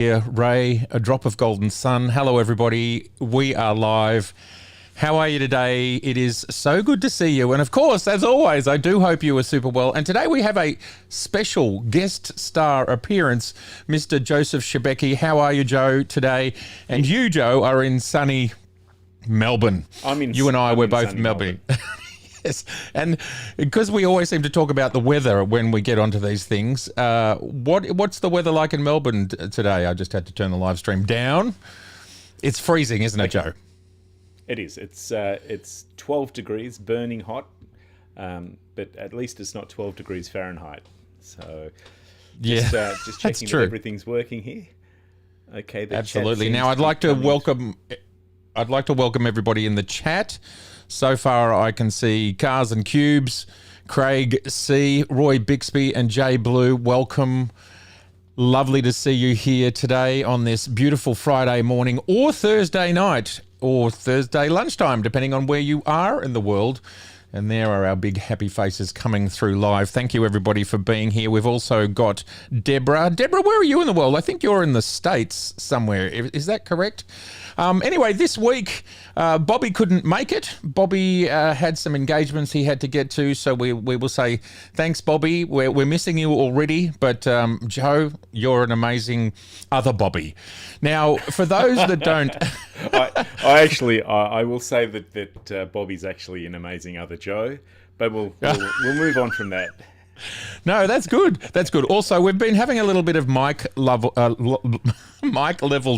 Here, Ray, a drop of golden sun. Hello, everybody. We are live. How are you today? It is so good to see you. And of course, as always, I do hope you are super well. And today we have a special guest star appearance, Mr. Joseph Shebeki. How are you, Joe, today? And you, Joe, are in sunny Melbourne. You and I, we're both Melbourne. Yes, and because we always seem to talk about the weather when we get onto these things, what's the weather like in Melbourne today? I just had to turn the live stream down. It's freezing, isn't it, Joe? It is. It's 12 degrees, burning hot, but at least it's not 12 degrees Fahrenheit. So just checking that everything's working here. Okay, absolutely. Now I'd like to welcome everybody in the chat. So far, I can see Cars and Cubes, Craig C, Roy Bixby, and Jay Blue. Welcome. Lovely to see you here today on this beautiful Friday morning or Thursday night or Thursday lunchtime, depending on where you are in the world. And there are our big happy faces coming through live. Thank you, everybody, for being here. We've also got Deborah. Deborah, where are you in the world? I think you're in the States somewhere. Is that correct? Anyway, this week, Bobby couldn't make it. Bobby had some engagements he had to get to, so we will say thanks, Bobby. We're missing you already, but Joe, you're an amazing other Bobby. Now, for those that don't... I will say that Bobby's actually an amazing other Joe, but we'll move on from that. No, that's good. That's good. Also, we've been having a little bit of mic level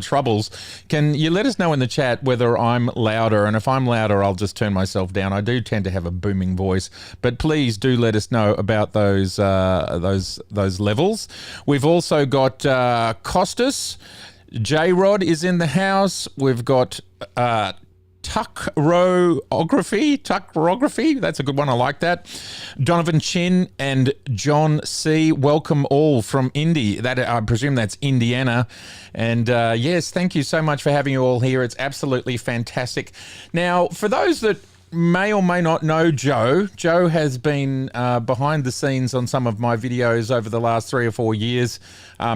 troubles. Can you let us know in the chat whether I'm louder? And if I'm louder, I'll just turn myself down. I do tend to have a booming voice, but please do let us know about those levels. We've also got Costas. J-Rod is in the house. We've got Tuckrography. That's a good one. I like that. Donovan Chin and John C. Welcome all from Indy. That I presume that's Indiana. And yes, thank you so much for having you all here. It's absolutely fantastic. Now, for those that may or may not know Joe has been behind the scenes on some of my videos over the last 3 or 4 years.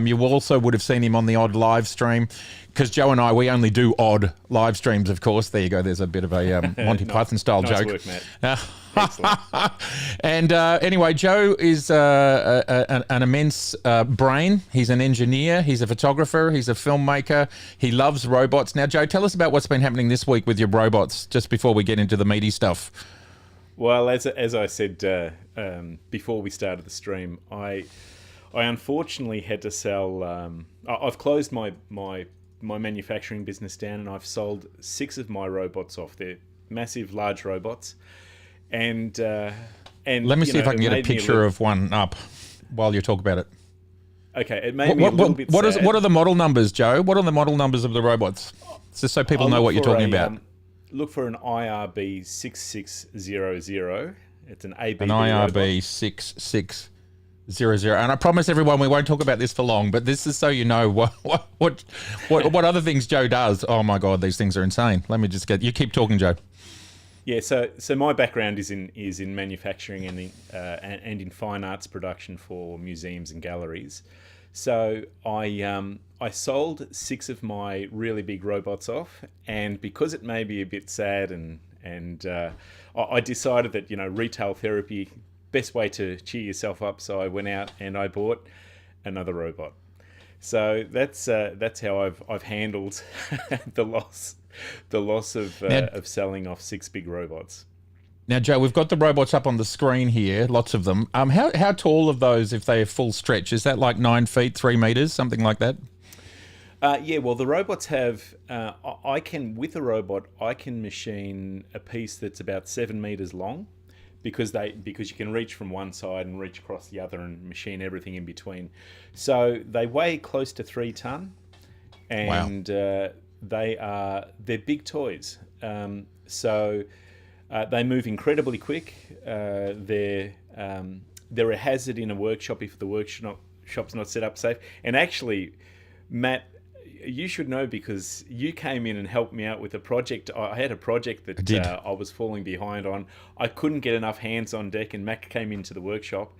You also would have seen him on the odd live stream, because Joe and I, we only do odd live streams, of course. There you go. There's a bit of a Monty Python style joke. Nice work, Matt. And anyway, Joe is an immense brain. He's an engineer. He's a photographer. He's a filmmaker. He loves robots. Now, Joe, tell us about what's been happening this week with your robots, just before we get into the meaty stuff. Well, as I said before we started the stream, I unfortunately had to sell. I've closed my manufacturing business down, and I've sold 6 of my robots off. They're massive, large robots. And let me see if I can get a picture of one up while you talk about it. Okay, it made me a little bit sad. What are the model numbers, Joe? What are the model numbers of the robots? Just so people know what you're talking about. Look for an IRB 6600. It's an ABB An IRB 6600. And I promise everyone we won't talk about this for long, but this is so you know what other things Joe does. Oh my God, these things are insane. Let me just you keep talking, Joe. Yeah, so my background is in manufacturing and in fine arts production for museums and galleries. So I sold 6 of my really big robots off, and because it made me a bit sad, and I decided that retail therapy, best way to cheer yourself up. So I went out and I bought another robot. So that's how I've handled the loss of selling off 6 big robots. Now, Joe, we've got the robots up on the screen here, lots of them. How tall are those if they're full stretch? Is that like 9 feet, 3 meters, something like that? Yeah, well, the robots have. With a robot, I can machine a piece that's about 7 meters long, because you can reach from one side and reach across the other and machine everything in between. So they weigh close to 3 ton, and wow. They're big toys. So they move incredibly quick. They're a hazard in a workshop if the workshop's not set up safe. And actually, Matt, you should know, because you came in and helped me out with a project. I had a project that I was falling behind on. I couldn't get enough hands on deck, and Matt came into the workshop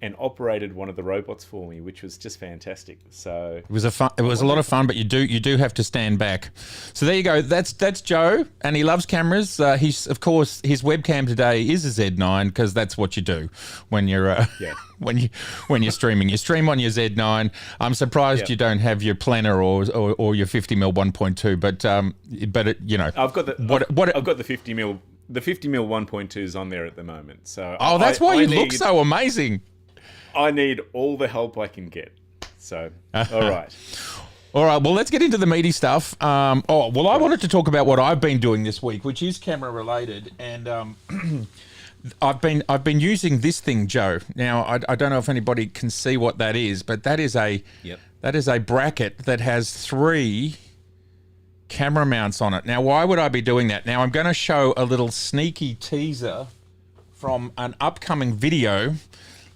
and operated one of the robots for me, which was just fantastic. So it was a lot of fun, but you do have to stand back. So there you go. That's Joe, and he loves cameras. He's, of course, his webcam today is a Z9 because that's what you do when you're when you're streaming. You stream on your Z9. I'm surprised you don't have your planner or your 50mm 1.2, but it, you know, I've got the 50mm. The 50mm 1.2 is on there at the moment. So that's why you look so amazing. I need all the help I can get. So, all right. All right, well, let's get into the meaty stuff. I wanted to talk about what I've been doing this week, which is camera related, and I've been using this thing, Joe. Now, I don't know if anybody can see what that is, but that is a bracket that has 3 camera mounts on it. Now, why would I be doing that? Now, I'm going to show a little sneaky teaser from an upcoming video.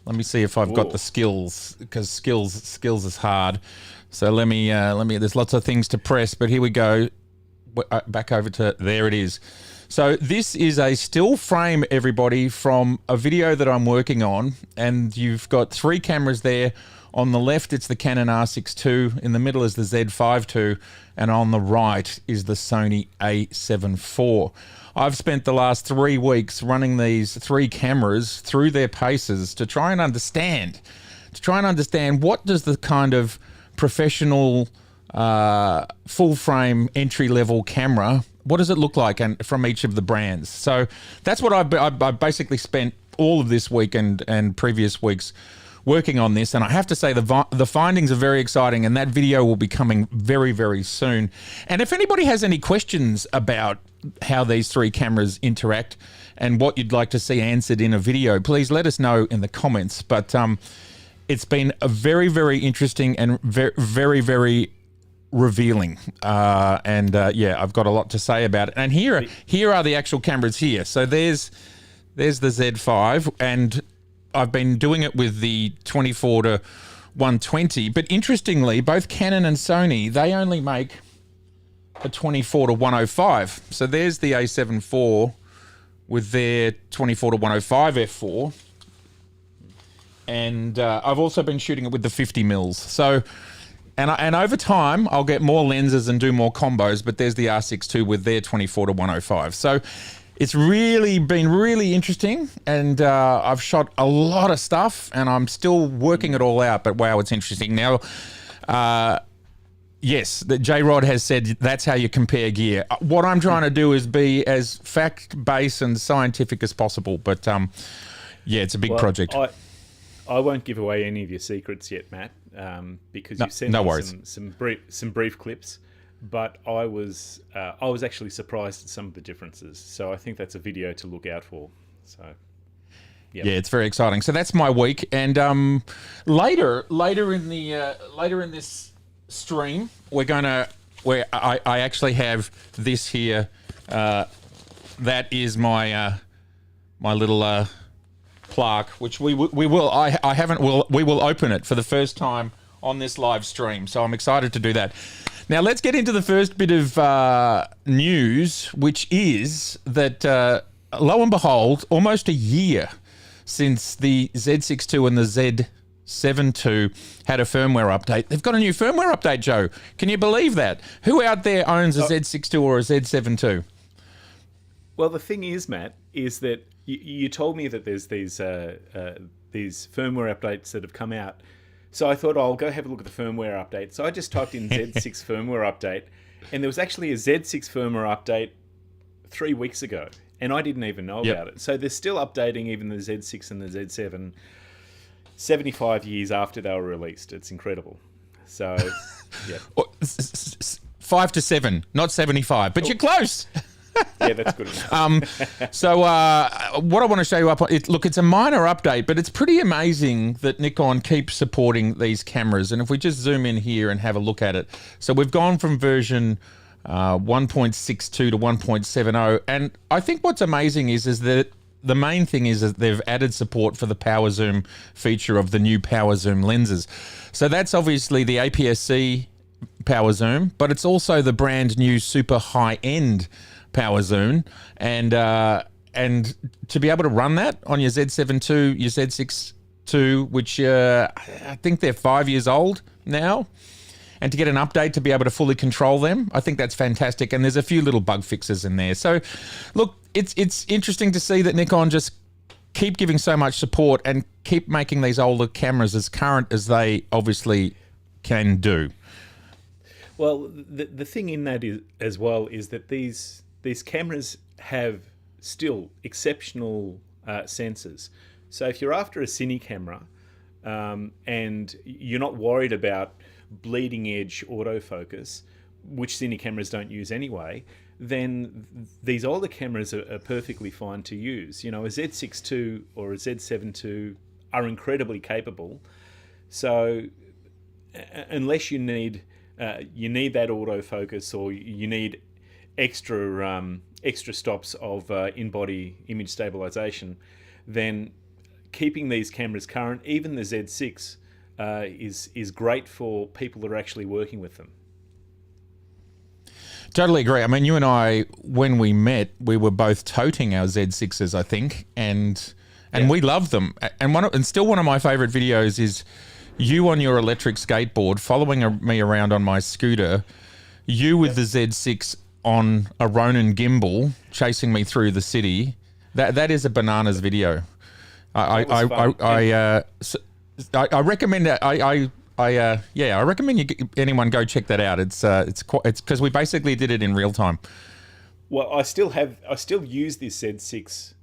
Let me see if I've got the skills, because skills is hard. So let me, there's lots of things to press, but here we go. Back over to, there it is. So this is a still frame, everybody, from a video that I'm working on. And you've got 3 cameras there. On the left, it's the Canon R6II. In the middle is the Z5II. And on the right is the Sony A7 IV. I've spent the last 3 weeks running these 3 cameras through their paces to try and understand what does the kind of professional full frame entry level camera, what does it look like, and from each of the brands. So that's what I've basically spent all of this week and previous weeks working on this, and I have to say the findings are very exciting, and that video will be coming very, very soon. And if anybody has any questions about how these 3 cameras interact and what you'd like to see answered in a video, please let us know in the comments. But it's been a very, very interesting and very, very revealing. I've got a lot to say about it. And here are the actual cameras here. So there's the Z5, and I've been doing it with the 24 to 120. But interestingly, both Canon and Sony, they only make a 24 to 105. So there's the A7 IV with their 24 to 105 f4. And I've also been shooting it with the 50mm. So, and over time, I'll get more lenses and do more combos, but there's the R6II with their 24 to 105. So it's really been really interesting, and I've shot a lot of stuff, and I'm still working it all out, but wow, it's interesting. Now, yes, the J-Rod has said that's how you compare gear. What I'm trying to do is be as fact-based and scientific as possible, but it's a big project. I won't give away any of your secrets yet, Matt, because you've sent me some brief clips. But I was actually surprised at some of the differences. So I think that's a video to look out for. So yeah, it's very exciting. So that's my week, and later in this stream, I actually have this here. That is my my little plaque, which we will open it for the first time on this live stream. So I'm excited to do that. Now, let's get into the first bit of news, which is that, lo and behold, almost a year since the Z6II and the Z7II had a firmware update. They've got a new firmware update, Joe. Can you believe that? Who out there owns a Z6II or a Z7II? Well, the thing is, Matt, is that you told me that there's these firmware updates that have come out. So I thought, I'll go have a look at the firmware update. So I just typed in Z6 firmware update, and there was actually a Z6 firmware update 3 weeks ago, and I didn't even know about it. So they're still updating even the Z6 and the Z7 75 years after they were released. It's incredible. So, yeah. 5 to 7, not 75, but you're close. Yeah, that's good enough. So what I want to show you it's a minor update, but it's pretty amazing that Nikon keeps supporting these cameras. And if we just zoom in here and have a look at it. So we've gone from version 1.62 to 1.70. And I think what's amazing is that the main thing is that they've added support for the power zoom feature of the new power zoom lenses. So that's obviously the APS-C power zoom, but it's also the brand new super high-end power zoom, and to be able to run that on your Z7 II, your Z6 Z6II, which I think they're 5 years old now. And to get an update to be able to fully control them, I think that's fantastic. And there's a few little bug fixes in there. So, look, it's interesting to see that Nikon just keep giving so much support and keep making these older cameras as current as they obviously can do. Well, the thing in that is as well is that these cameras have still exceptional sensors. So if you're after a cine camera and you're not worried about bleeding edge autofocus, which cine cameras don't use anyway, then these older cameras are perfectly fine to use. You know, a Z6II or a Z7II are incredibly capable. So unless you need that autofocus, or you need extra stops of in-body image stabilization, then keeping these cameras current, even the Z6, is great for people that are actually working with them. Totally agree. I mean, you and I, when we met, we were both toting our Z6s, I think, and we love them. And still one of my favorite videos is you on your electric skateboard following me around on my scooter, you with the Z6 on a Ronin gimbal chasing me through the city. That is a bananas video. I recommend that. I recommend anyone go check that out. It's because we basically did it in real time. Well, I still use this Z6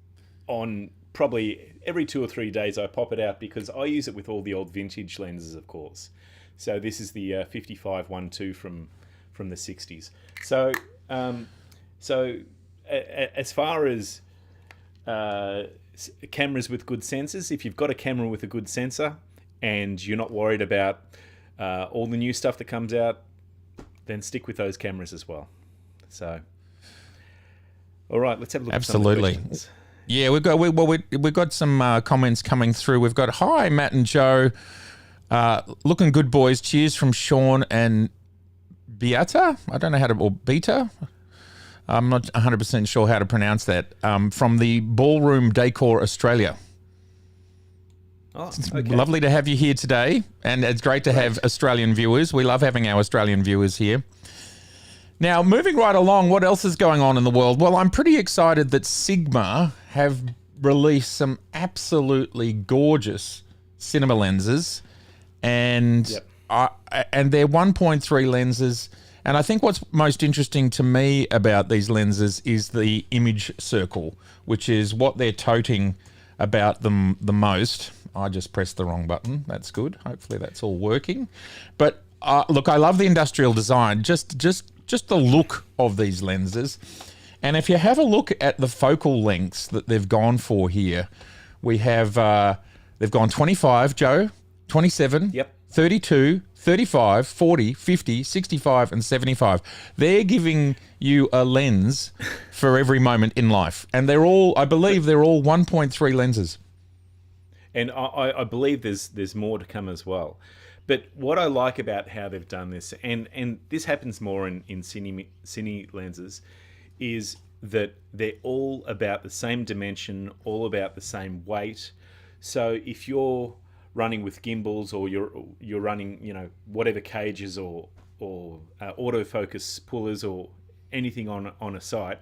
on probably every 2 or 3 days. I pop it out because I use it with all the old vintage lenses, of course. So this is the 55-1.2 from the 60s. So as far as cameras with good sensors, if you've got a camera with a good sensor and you're not worried about all the new stuff that comes out, then stick with those cameras as well. So, all right, let's have a look. Absolutely. At some of the questions. Yeah, we've got some comments coming through. We've got hi Matt and Joe, looking good boys. Cheers from Sean and Beata. I don't know how to, or Beta. I'm not 100% sure how to pronounce that. From the Ballroom Decor Australia. Oh, it's okay. Lovely to have you here today, and it's great to have Australian viewers. We love having our Australian viewers here. Now, moving right along, what else is going on in the world? Well, I'm pretty excited that Sigma have released some absolutely gorgeous cinema lenses, and they're 1.3 lenses. And I think what's most interesting to me about these lenses is the image circle, which is what they're toting about them the most. I just pressed the wrong button. That's good. Hopefully that's all working. But look, I love the industrial design, just the look of these lenses. And if you have a look at the focal lengths that they've gone for here, we have, they've gone 25, Joe, 27, 32, 35, 40, 50, 65, and 75. They're giving you a lens for every moment in life. And they're all, I believe they're all 1.3 lenses. And I believe there's more to come as well. But what I like about how they've done this, and this happens more in cine lenses, is that they're all about the same dimension, all about the same weight. So if you're running with gimbals, or you're running, you know, whatever cages or autofocus pullers or anything on a site,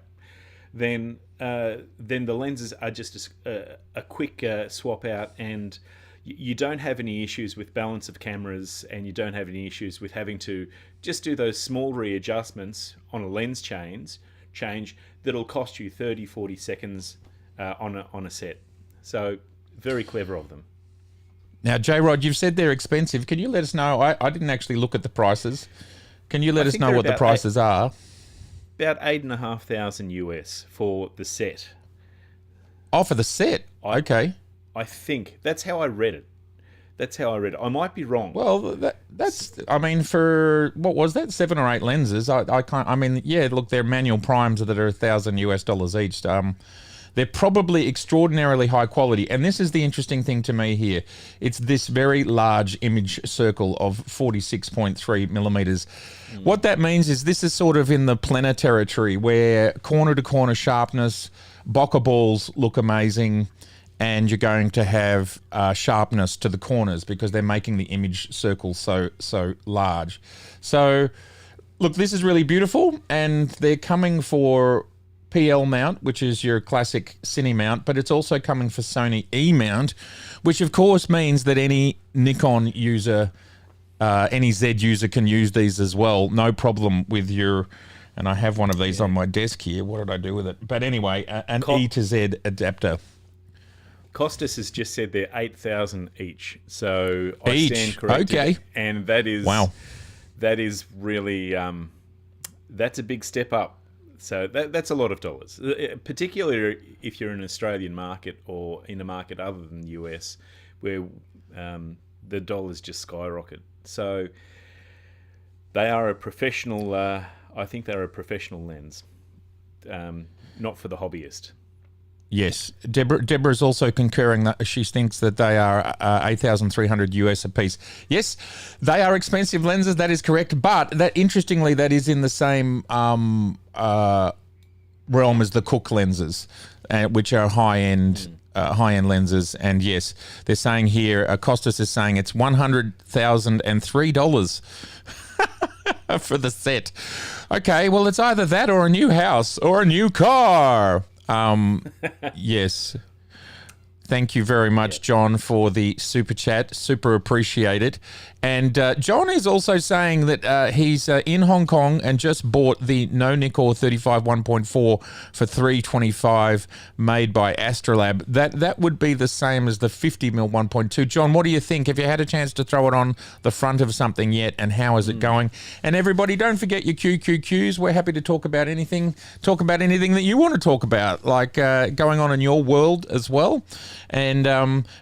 then the lenses are just a quick swap out, and you don't have any issues with balance of cameras, and you don't have any issues with having to just do those small readjustments on a lens change that'll cost you 30-40 seconds on a set. So very clever of them. Now, J-Rod, you've said they're expensive. Can you let us know? I didn't actually look at the prices. Can you let us know what the prices are? About $8,500 US for the set. Oh, for the set? Okay. I think that's how I read it. I might be wrong. Well, that's. I mean, for what was that? 7 or 8 lenses. I can't. I mean, yeah. Look, they're manual primes that are $1,000 US each. They're probably extraordinarily high quality. And this is the interesting thing to me here. It's this very large image circle of 46.3 millimeters. What that means is this is sort of in the Plena territory, where corner to corner sharpness, bokeh balls look amazing, and you're going to have sharpness to the corners because they're making the image circle so large. So, look, this is really beautiful, and they're coming for PL mount, which is your classic Cine mount, but it's also coming for Sony E mount, which of course means that any Nikon user, any Z user can use these as well. No problem with your, and I have one of these on my desk here. What did I do with it? But anyway, an E to Z adapter. Costas has just said they're 8,000 each. So I Each? stand corrected. Okay. And that is, Wow. that is really, that's a big step up. So that's a lot of dollars, particularly if you're in an Australian market or in a market other than the US, where the dollars just skyrocket. So they are a professional. I think they're a professional lens, not for the hobbyist. Yes, Deborah is also concurring that she thinks that they are 8,300 US a piece. Yes, they are expensive lenses. That is correct, but that interestingly, that is in the same realm as the Cooke lenses, which are high-end lenses. And yes, they're saying here, Costas is saying it's $100,003 for the set. Okay, well, it's either that or a new house or a new car. Yes. Thank you very much, John, for the super chat. Super appreciate it. And John is also saying that he's in Hong Kong and just bought the No Nikkor 35 1.4 for $325 made by Astrolab. That would be the same as the 50mm 1.2. John, what do you think? Have you had a chance to throw it on the front of something yet, and how is it going? And everybody, don't forget your QQQs. We're happy to talk about anything. Talk about anything that you want to talk about, like going on in your world as well. And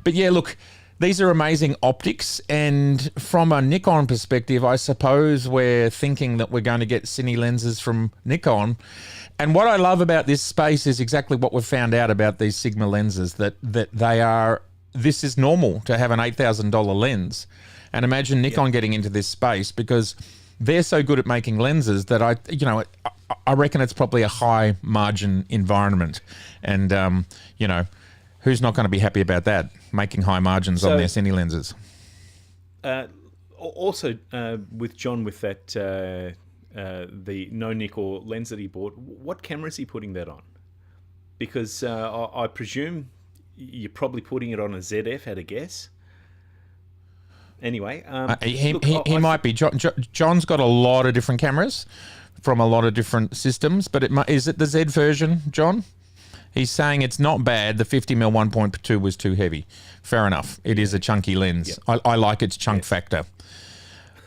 but yeah, look, these are amazing optics, and from a Nikon perspective, I suppose we're thinking that we're going to get Cine lenses from Nikon. And what I love about this space is exactly what we've found out about these Sigma lenses, that they are, this is normal to have an $8,000 lens. And imagine Nikon getting into this space, because they're so good at making lenses that I reckon it's probably a high margin environment. And, who's not going to be happy about that, making high margins on their Cine lenses? Also, with John, with that the No Nikkor lens that he bought, what camera is he putting that on? Because I presume you're probably putting it on a ZF at a guess. Anyway, he might be. John's got a lot of different cameras from a lot of different systems, but is it the Z version, John? He's saying it's not bad. The 50mm 1.2 was too heavy. Fair enough. It is a chunky lens. Yep. I like its chunk factor.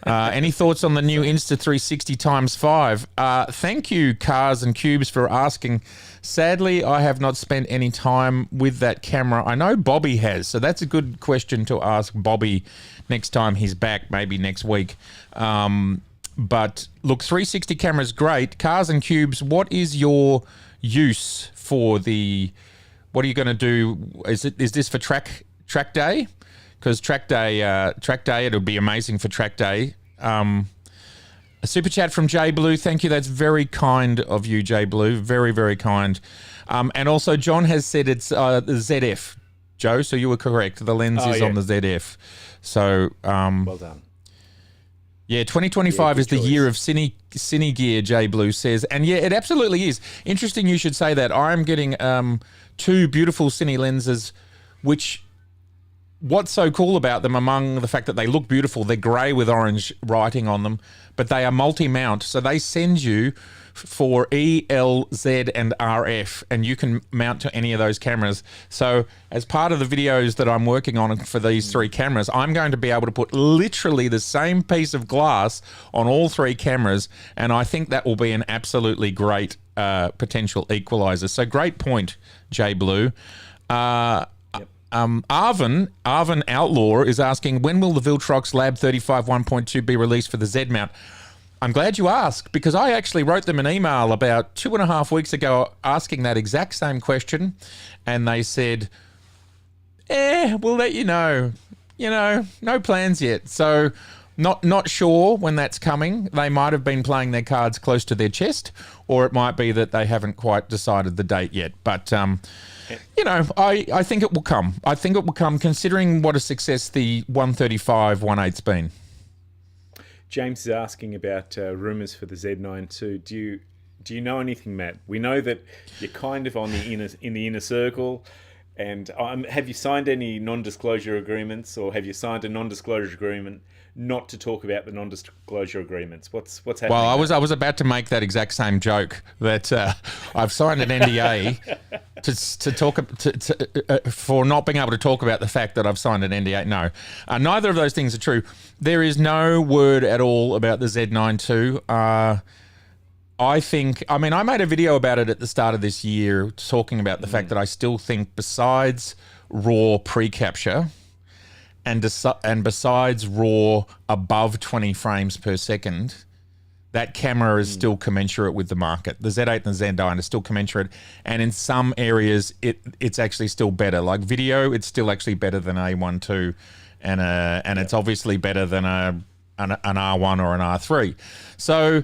Any thoughts on the new Insta360 x5? Thank you, Cars and Cubes, for asking. Sadly, I have not spent any time with that camera. I know Bobby has, so that's a good question to ask Bobby next time he's back, maybe next week. But look, 360 camera is great. Cars and Cubes, what is your use for the, what are you going to do? Is this for track day? Because track day, it'll be amazing for track day. A super chat from J Blue. Thank you. That's very kind of you, J Blue. Very, very kind. And also John has said it's the ZF, Joe. So you were correct. The lens is on the ZF. So well done. Yeah, 2025 is the year of Cine gear, J Blue says. And yeah, it absolutely is. Interesting you should say that. I'm getting two beautiful Cine lenses, which, what's so cool about them, among the fact that they look beautiful, they're grey with orange writing on them, but they are multi-mount. So they send you for E, L, Z, and RF, and you can mount to any of those cameras. So as part of the videos that I'm working on for these three cameras, I'm going to be able to put literally the same piece of glass on all three cameras, and I think that will be an absolutely great potential equalizer. So great point, J Blue. Arvin Outlaw is asking, when will the Viltrox Lab 35 1.2 be released for the Z mount? I'm glad you asked, because I actually wrote them an email about 2.5 weeks ago asking that exact same question, and they said, we'll let you know. No plans yet. So not sure when that's coming. They might have been playing their cards close to their chest, or it might be that they haven't quite decided the date yet. But You know, I think it will come. I think it will come, considering what a success the 135 1/8's been. James is asking about rumours for the Z9 II. Do you know anything, Matt? We know that you're kind of on the inner circle, and have you signed any non-disclosure agreements, or have you signed a non-disclosure agreement not to talk about the non-disclosure agreements? What's happening? Well, I was about to make that exact same joke that I've signed an NDA to talk for not being able to talk about the fact that I've signed an NDA. No, neither of those things are true. There is no word at all about the Z9 II. I made a video about it at the start of this year, talking about the fact that I still think, besides RAW pre-capture and besides RAW above 20 frames per second, that camera is still commensurate with the market. The Z8 and the Z9 are still commensurate, and in some areas it's actually still better. Like video, it's still actually better than A1 II, and it's obviously better than an R1 or an R3. So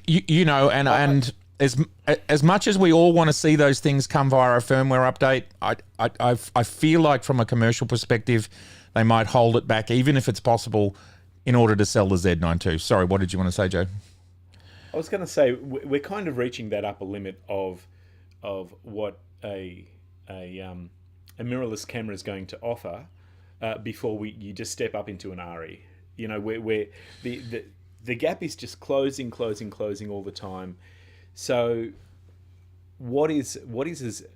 you know, and as much as we all want to see those things come via a firmware update, I feel like from a commercial perspective, they might hold it back, even if it's possible, in order to sell the Z9 II. Sorry, what did you want to say, Joe? I was going to say we're kind of reaching that upper limit of what a mirrorless camera is going to offer before you just step up into an RE. You know, where the gap is just closing all the time. So what is the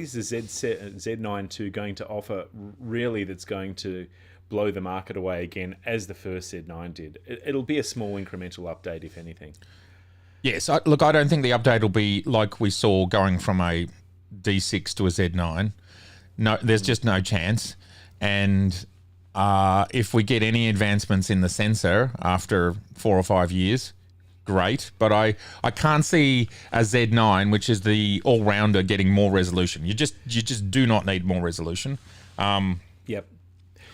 Z9 II going to offer really that's going to blow the market away again, as the first Z9 did? It'll be a small incremental update, if anything. Yes, I don't think the update will be like we saw going from a D6 to a Z9. No, there's just no chance. And if we get any advancements in the sensor after 4 or 5 years, great. But I can't see a Z9, which is the all-rounder, getting more resolution. You just do not need more resolution. Yep.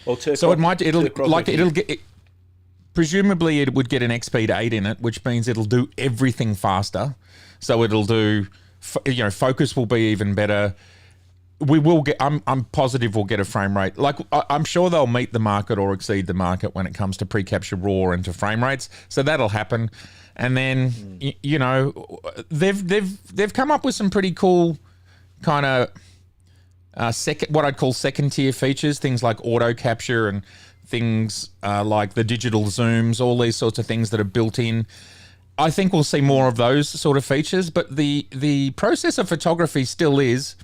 Well, presumably it would get an X-Speed 8 in it, which means it'll do everything faster. So it'll do, focus will be even better. We will get. I'm positive we'll get a frame rate. Like, I'm sure they'll meet the market or exceed the market when it comes to pre-capture RAW and to frame rates. So that'll happen. And then they've come up with some pretty cool kind of what I'd call second tier features, things like auto capture and things like the digital zooms, all these sorts of things that are built in. I think we'll see more of those sort of features. But the process of photography still is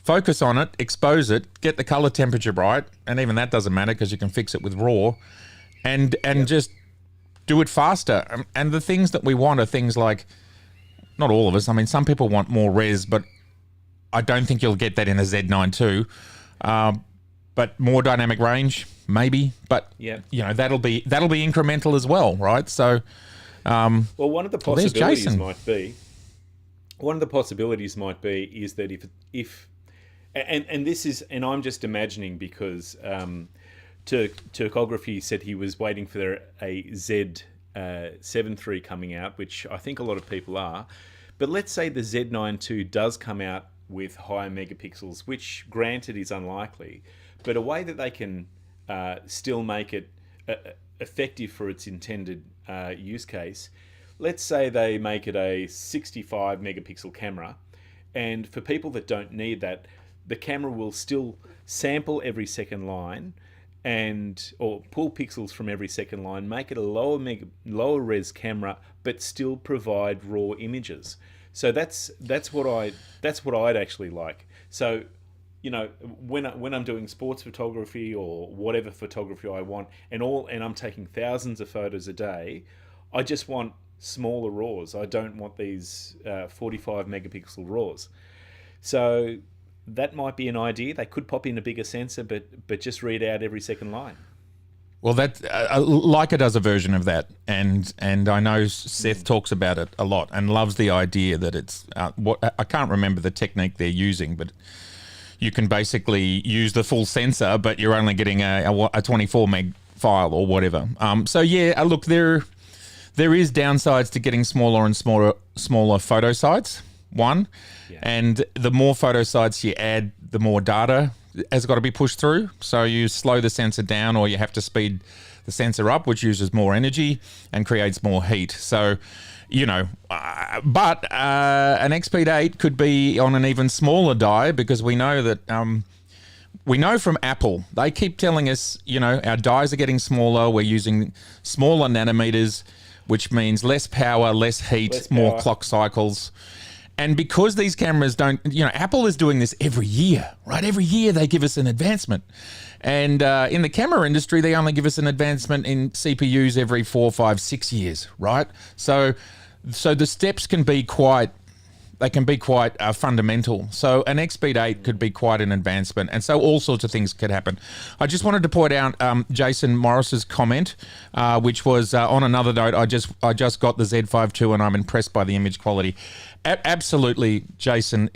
focus on it, expose it, get the color temperature right, and even that doesn't matter because you can fix it with RAW, and just do it faster. And the things that we want are things like, not all of us, I mean, some people want more res, but I don't think you'll get that in a Z9 II. But more dynamic range, maybe. But that'll be incremental as well, right? So, well, one of the possibilities might be is that if and this is, and I'm just imagining because Turkography said he was waiting for a Z7 III coming out, which I think a lot of people are. But let's say the Z9 II does come out with higher megapixels, which granted is unlikely, but a way that they can still make it effective for its intended use case. Let's say they make it a 65 megapixel camera, and for people that don't need that, the camera will still sample every second line or pull pixels from every second line, make it a lower res camera, but still provide raw images. So that's what I'd actually like. So, when I'm doing sports photography or whatever photography I want, and I'm taking thousands of photos a day, I just want smaller RAWs. I don't want these 45 megapixel RAWs. So that might be an idea. They could pop in a bigger sensor, but just read out every second line. Well, that Leica does a version of that, and I know Seth talks about it a lot and loves the idea that it's I can't remember the technique they're using, but you can basically use the full sensor, but you're only getting a 24 meg file or whatever. So yeah, look, there is downsides to getting smaller and smaller photo sites, one. Yeah. And the more photo sites you add, the more data has got to be pushed through. So you slow the sensor down, or you have to speed the sensor up, which uses more energy and creates more heat. So, you know, but an X-Speed 8 could be on an even smaller die, because we know that we know from Apple, they keep telling us, you know, our dies are getting smaller. We're using smaller nanometers, which means less power, less heat, more clock cycles. And because these cameras don't, you know, Apple is doing this every year, right? Every year they give us an advancement. And in the camera industry, they only give us an advancement in CPUs every 4, 5, 6 years, right? So the steps can be quite fundamental. So an X-Speed 8 could be quite an advancement, and so all sorts of things could happen. I just wanted to point out Jason Morris's comment, which was on another note. I just got the Z5II and I'm impressed by the image quality. Absolutely, Jason.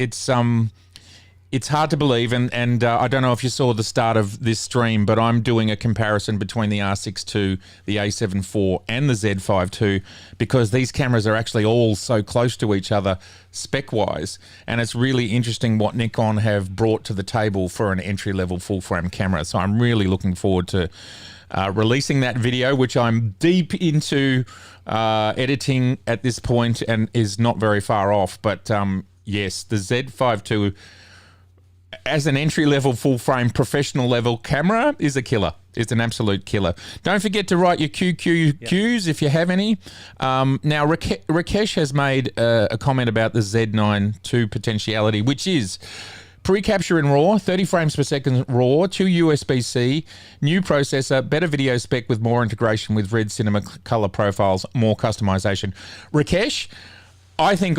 It's hard to believe, and I don't know if you saw the start of this stream, but I'm doing a comparison between the R6II, the A7 IV, and the Z5II, because these cameras are actually all so close to each other spec-wise, and it's really interesting what Nikon have brought to the table for an entry-level full-frame camera. So I'm really looking forward to releasing that video, which I'm deep into editing at this point and is not very far off. But yes, the Z5II as an entry-level, full-frame, professional-level camera is a killer. It's an absolute killer. Don't forget to write your QQQs if you have any. Now, Rakesh has made a comment about the Z9 II potentiality, which is pre-capture in RAW, 30 frames per second RAW, 2 USB-C, new processor, better video spec with more integration with Red Cinema color profiles, more customization. Rakesh, I think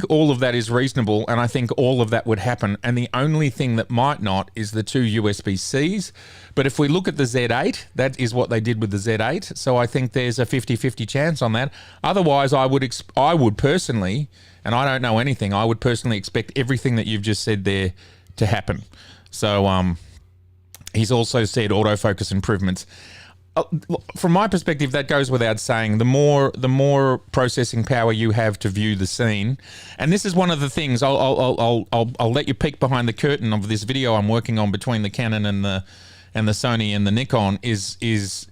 all of that is reasonable, and I think all of that would happen. And the only thing that might not is the 2 USB-Cs. But if we look at the Z8, that is what they did with the Z8. So I think there's a 50-50 chance on that. Otherwise, I would personally, and I don't know anything, I would personally expect everything that you've just said there to happen. So he's also said autofocus improvements. From my perspective, that goes without saying. The more processing power you have to view the scene, and this is one of the things. I'll let you peek behind the curtain of this video I'm working on between the Canon and the Sony and the Nikon. Is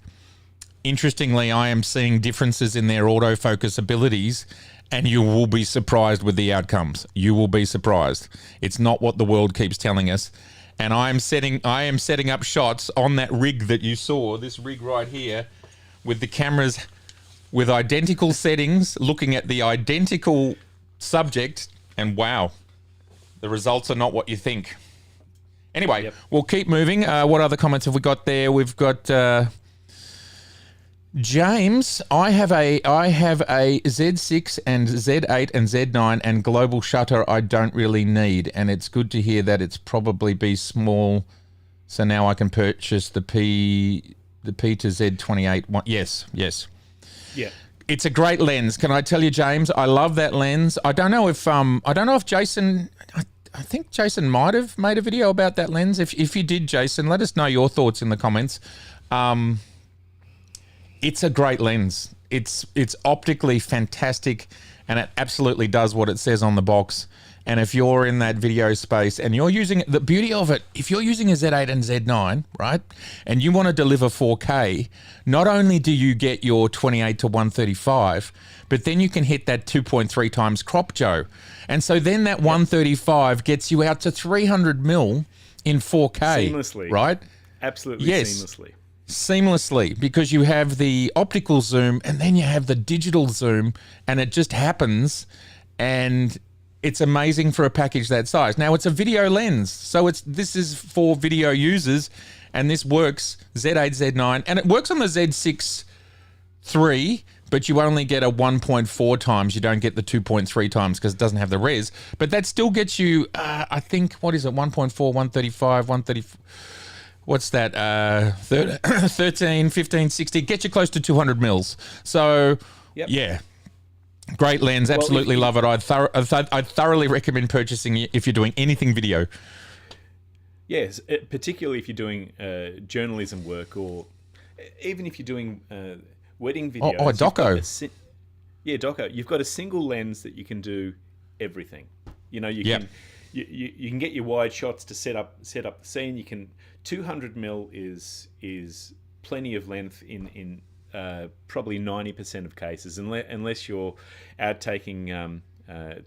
interestingly, I am seeing differences in their autofocus abilities, and you will be surprised with the outcomes. You will be surprised. It's not what the world keeps telling us. And I am setting up shots on that rig that you saw, this rig right here, with the cameras with identical settings, looking at the identical subject, and wow, the results are not what you think. Anyway, We'll keep moving. What other comments have we got there? We've got James. I have a Z6 and Z8 and Z9 and global shutter I don't really need, and it's good to hear that it's probably be small, so now I can purchase the P to Z28 one. Yes. Yeah. It's a great lens. Can I tell you, James? I love that lens. I don't know if Jason. I think Jason might have made a video about that lens. If you did, Jason, let us know your thoughts in the comments. It's a great lens. It's optically fantastic, and it absolutely does what it says on the box. And if you're in that video space and you're using it, the beauty of it, if you're using a Z8 and Z9, right, and you want to deliver 4K, not only do you get your 28 to 135, but then you can hit that 2.3 times crop, Joe. And so then that 135 gets you out to 300 mil in 4K. Seamlessly. Right? Absolutely Seamlessly, because you have the optical zoom and then you have the digital zoom, and it just happens, and it's amazing for a package that size. Now, it's a video lens, so this is for video users, and this works Z8, Z9, and it works on the Z6 III, but you only get a 1.4 times. You don't get the 2.3 times because it doesn't have the res, but that still gets you, I think, what is it, 1.4, 135, 130... What's that? 13, 15, 60. Get you close to 200 mils. So, yeah. Great lens. Absolutely love it. I'd thoroughly recommend purchasing it if you're doing anything video. Yes, particularly if you're doing journalism work, or even if you're doing wedding videos. Doco. Doco. You've got a single lens that you can do everything. You know, you Yep. can you can get your wide shots to set up the scene. You can 200 mil is plenty of length in probably 90% of cases, unless you're out taking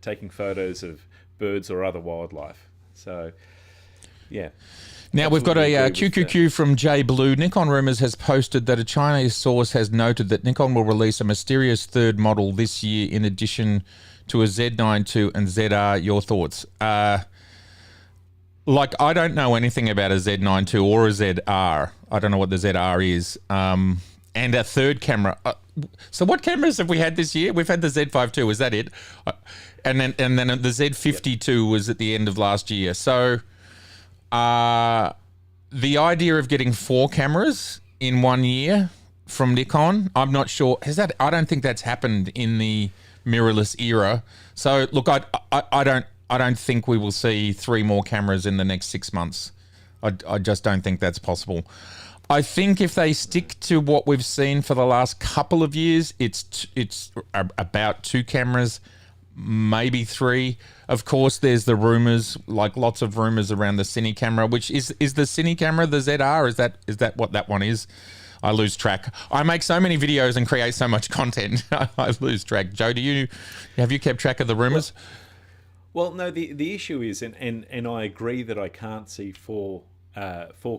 taking photos of birds or other wildlife. So, yeah. Now we've got a Absolutely agree with QQQ from J Blue. Nikon Rumors has posted that a Chinese source has noted that Nikon will release a mysterious third model this year in addition to a Z9II and ZR. Your thoughts? Like, I don't know anything about a Z9II or a ZR. I don't know what the ZR is. And a third camera. So what cameras have we had this year? We've had the Z5II. Is that it? And then the Z52 was at the end of last year. So the idea of getting 4 cameras in 1 year from Nikon, I'm not sure. I don't think that's happened in the mirrorless era. So look, I don't think we will see 3 more cameras in the next 6 months. I just don't think that's possible. I think if they stick to what we've seen for the last couple of years, it's about 2 cameras, maybe 3. Of course, there's the rumors, like lots of rumors around the Cine camera, which is the Cine camera the ZR? Is that what that one is? I lose track. I make so many videos and create so much content. I lose track. Joe, have you kept track of the rumors? Well, no. The issue is, and I agree that I can't see 4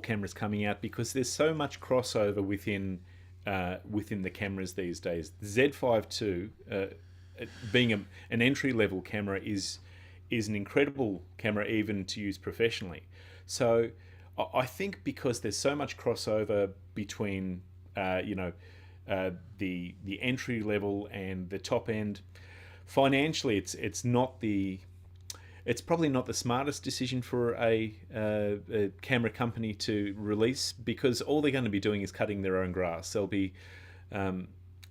cameras coming out because there's so much crossover within the cameras these days. The Z5II, being an entry level camera, is an incredible camera even to use professionally. So I think because there's so much crossover between the entry level and the top end, financially it's probably not the smartest decision for a camera company to release, because all they're going to be doing is cutting their own grass. They'll be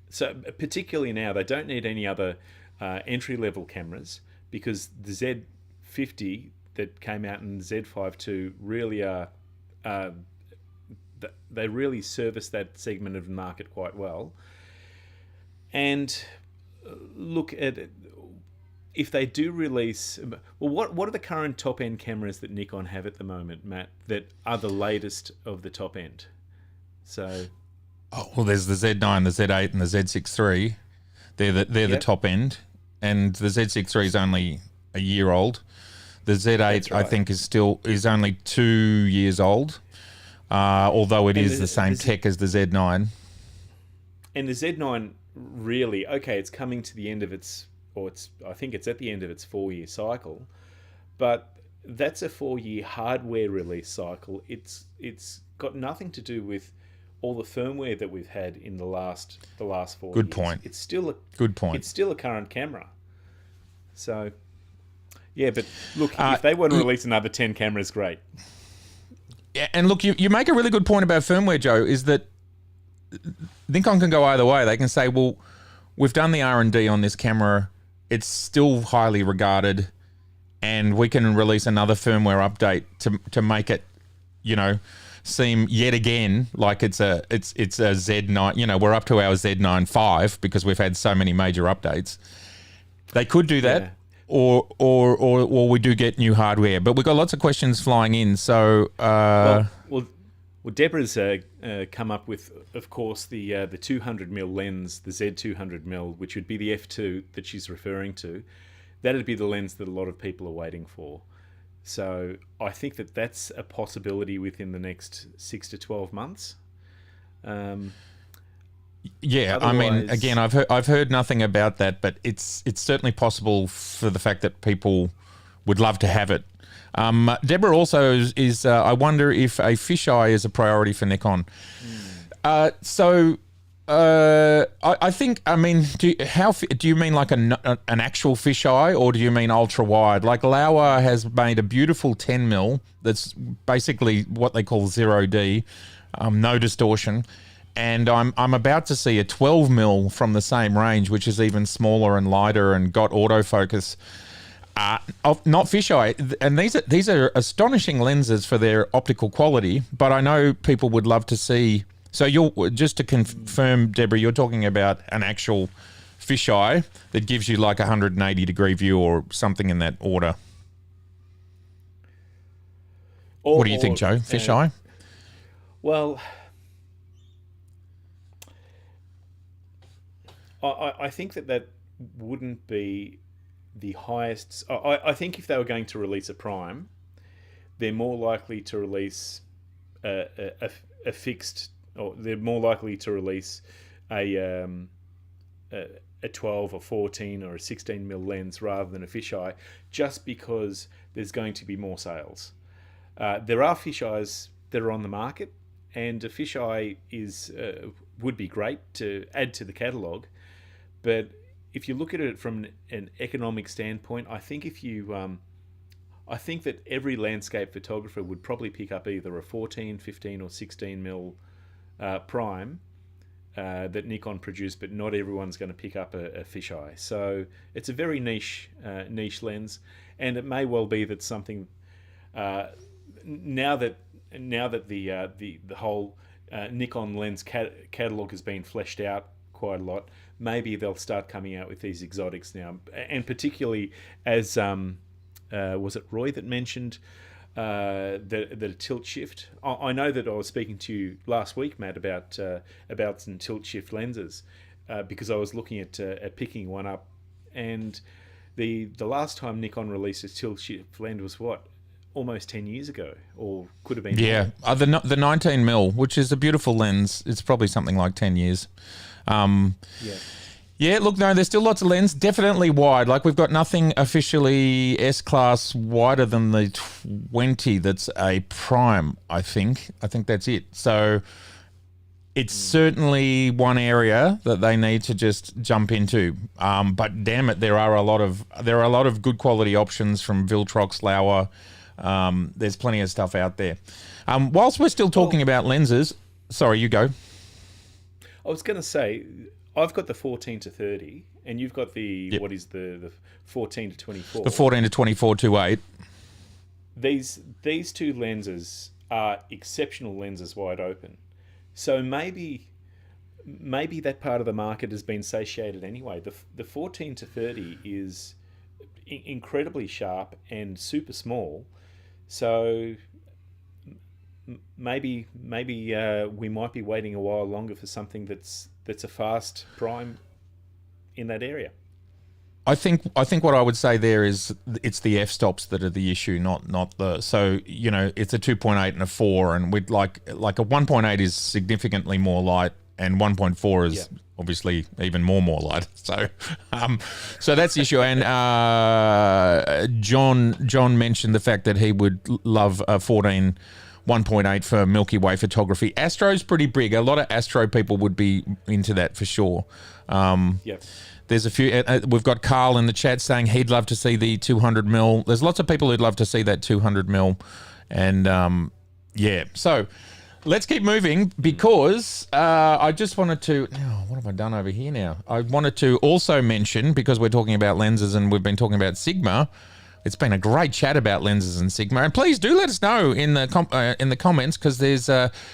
so particularly now they don't need any other entry level cameras, because the Z50 that came out in Z5II really are they really service that segment of the market quite well. And look at it. If they do release, well, what are the current top end cameras that Nikon have at the moment, Matt, that are the latest of the top end? So, There's the Z9, the Z8, and the Z6III. They're the top end, and the Z6III is only a year old. The Z8, right, I think, is only 2 years old, although it is the same tech as the Z9. And the Z9 really, it's coming to the end of I think it's at the end of its 4-year cycle, but that's a 4-year hardware release cycle. It's got nothing to do with all the firmware that we've had in the last 4 years. Good point. It's still good point. It's still a current camera. So, yeah, but look, if they want to release another 10 cameras, great. Yeah, and look, you make a really good point about firmware, Joe, is that Nikon can go either way. They can say, well, we've done the R&D on this camera. It's still highly regarded, and we can release another firmware update to make it, seem yet again like it's a Z9. We're up to our Z9 V because we've had so many major updates. They could do that, yeah. or we do get new hardware, but we've got lots of questions flying in. So, Well, Deborah's come up with, of course, the 200mm lens, the Z200mm, which would be the f2 that she's referring to. That'd be the lens that a lot of people are waiting for. So I think that that's a possibility within the next 6 to 12 months. Yeah, I mean, again, I've heard nothing about that, but it's certainly possible for the fact that people would love to have it. Deborah also is I wonder if a fisheye is a priority for Nikon. I think, I mean, do you mean like an actual fisheye, or do you mean ultra wide? Like Laowa has made a beautiful 10mm that's basically what they call 0D, no distortion. And I'm about to see a 12mm from the same range, which is even smaller and lighter and got autofocus. Not fisheye, and these are astonishing lenses for their optical quality. But I know people would love to see. So just to confirm, Deborah, you're talking about an actual fisheye that gives you like a 180 degree view or something in that order. What do you think, Joe? Fisheye? Well, I think that wouldn't be the highest. I think if they were going to release a prime, they're more likely to release a fixed, or they're more likely to release a 12 or 14 or a 16 mil lens rather than a fisheye, just because there's going to be more sales. There are fisheyes that are on the market, and a fisheye would be great to add to the catalogue. But if you look at it from an economic standpoint, I think I think that every landscape photographer would probably pick up either a 14, 15, or 16 mil prime that Nikon produced, but not everyone's going to pick up a fisheye. So it's a very niche lens, and it may well be that something now that the whole Nikon lens catalog has been fleshed out quite a lot, maybe they'll start coming out with these exotics now, and particularly as was it Roy that mentioned the tilt shift? I know that I was speaking to you last week, Matt, about some tilt shift lenses because I was looking at picking one up, and the last time Nikon released a tilt shift lens was what? Almost 10 years ago, or could have been. Yeah, the 19 mil, which is a beautiful lens. It's probably something like 10 years. Yeah, look, no, there's still lots of lens. Definitely wide. Like, we've got nothing officially S-class wider than the 20 that's a prime, I think. I think that's it. So it's certainly one area that they need to just jump into. But damn it, there are a lot of good quality options from Viltrox, Lauer. There's plenty of stuff out there. Whilst we're still talking about lenses, sorry, you go. I was going to say, I've got the 14 to 30, and you've got the what is the 14 to 24. The 14 to 24 2.8. These two lenses are exceptional lenses wide open. So maybe that part of the market has been satiated anyway. The 14 to 30 is incredibly sharp and super small. So maybe we might be waiting a while longer for something that's a fast prime in that area. I think what I would say there is it's the f-stops that are the issue, not the. So, you know, it's a 2.8 and a 4, and we'd like a 1.8 is significantly more light, and 1.4 is obviously even more light. So so that's the issue. And John mentioned the fact that he would love a 14 1.8 for Milky Way photography. Astro's pretty big. A lot of Astro people would be into that for sure. There's a few. We've got Carl in the chat saying he'd love to see the 200 mil. There's lots of people who'd love to see that 200 mil. And yeah, so let's keep moving, because I just wanted to, what have I done over here now? I wanted to also mention, because we're talking about lenses and we've been talking about Sigma, it's been a great chat about lenses and Sigma, and please do let us know in the comments, because there's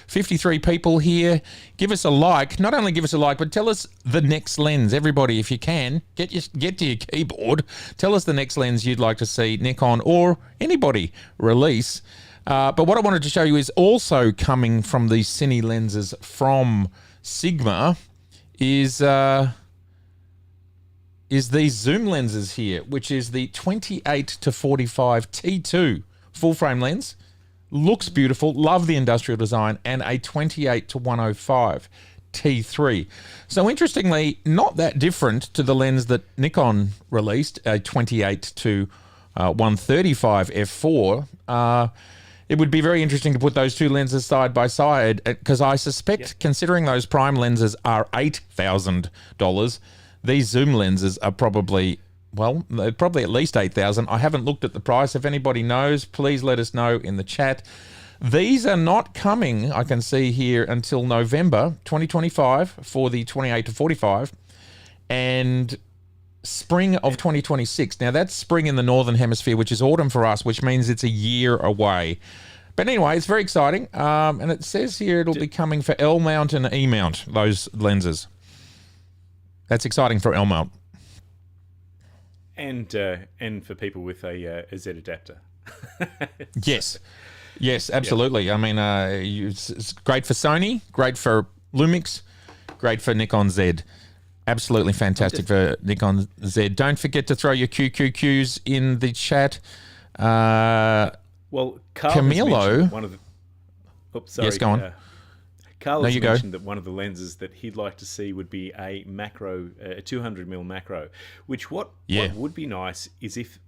53 people here. Give us a like. Not only give us a like, but tell us the next lens. Everybody, if you can, get to your keyboard. Tell us the next lens you'd like to see Nikon or anybody release. But what I wanted to show you is also coming from these Cine lenses from Sigma is these zoom lenses here, which is the 28 to 45 T2 full frame lens. Looks beautiful, love the industrial design, and a 28 to 105 T3. So interestingly, not that different to the lens that Nikon released, a 28 to 135 f4. It would be very interesting to put those two lenses side by side, because I suspect, considering those prime lenses are $8,000, these zoom lenses are probably, well, they're probably at least $8,000. I haven't looked at the price. If anybody knows, please let us know in the chat. These are not coming, I can see here, until November 2025 for the 28 to 45 and spring of 2026. Now, that's spring in the Northern Hemisphere, which is autumn for us, which means it's a year away. But anyway, it's very exciting. And it says here it'll be coming for L mount and E mount, those lenses. That's exciting for Elmo. And for people with a Z adapter. Yes, absolutely. I mean, it's great for Sony, great for Lumix, great for Nikon Z. Absolutely fantastic for Nikon Z. Don't forget to throw your QQQs in the chat. Well, Carl Camilo, one of the. Oops, sorry. Yes, go on. Carl has mentioned that one of the lenses that he'd like to see would be a macro, a 200mm macro. Which what would be nice is if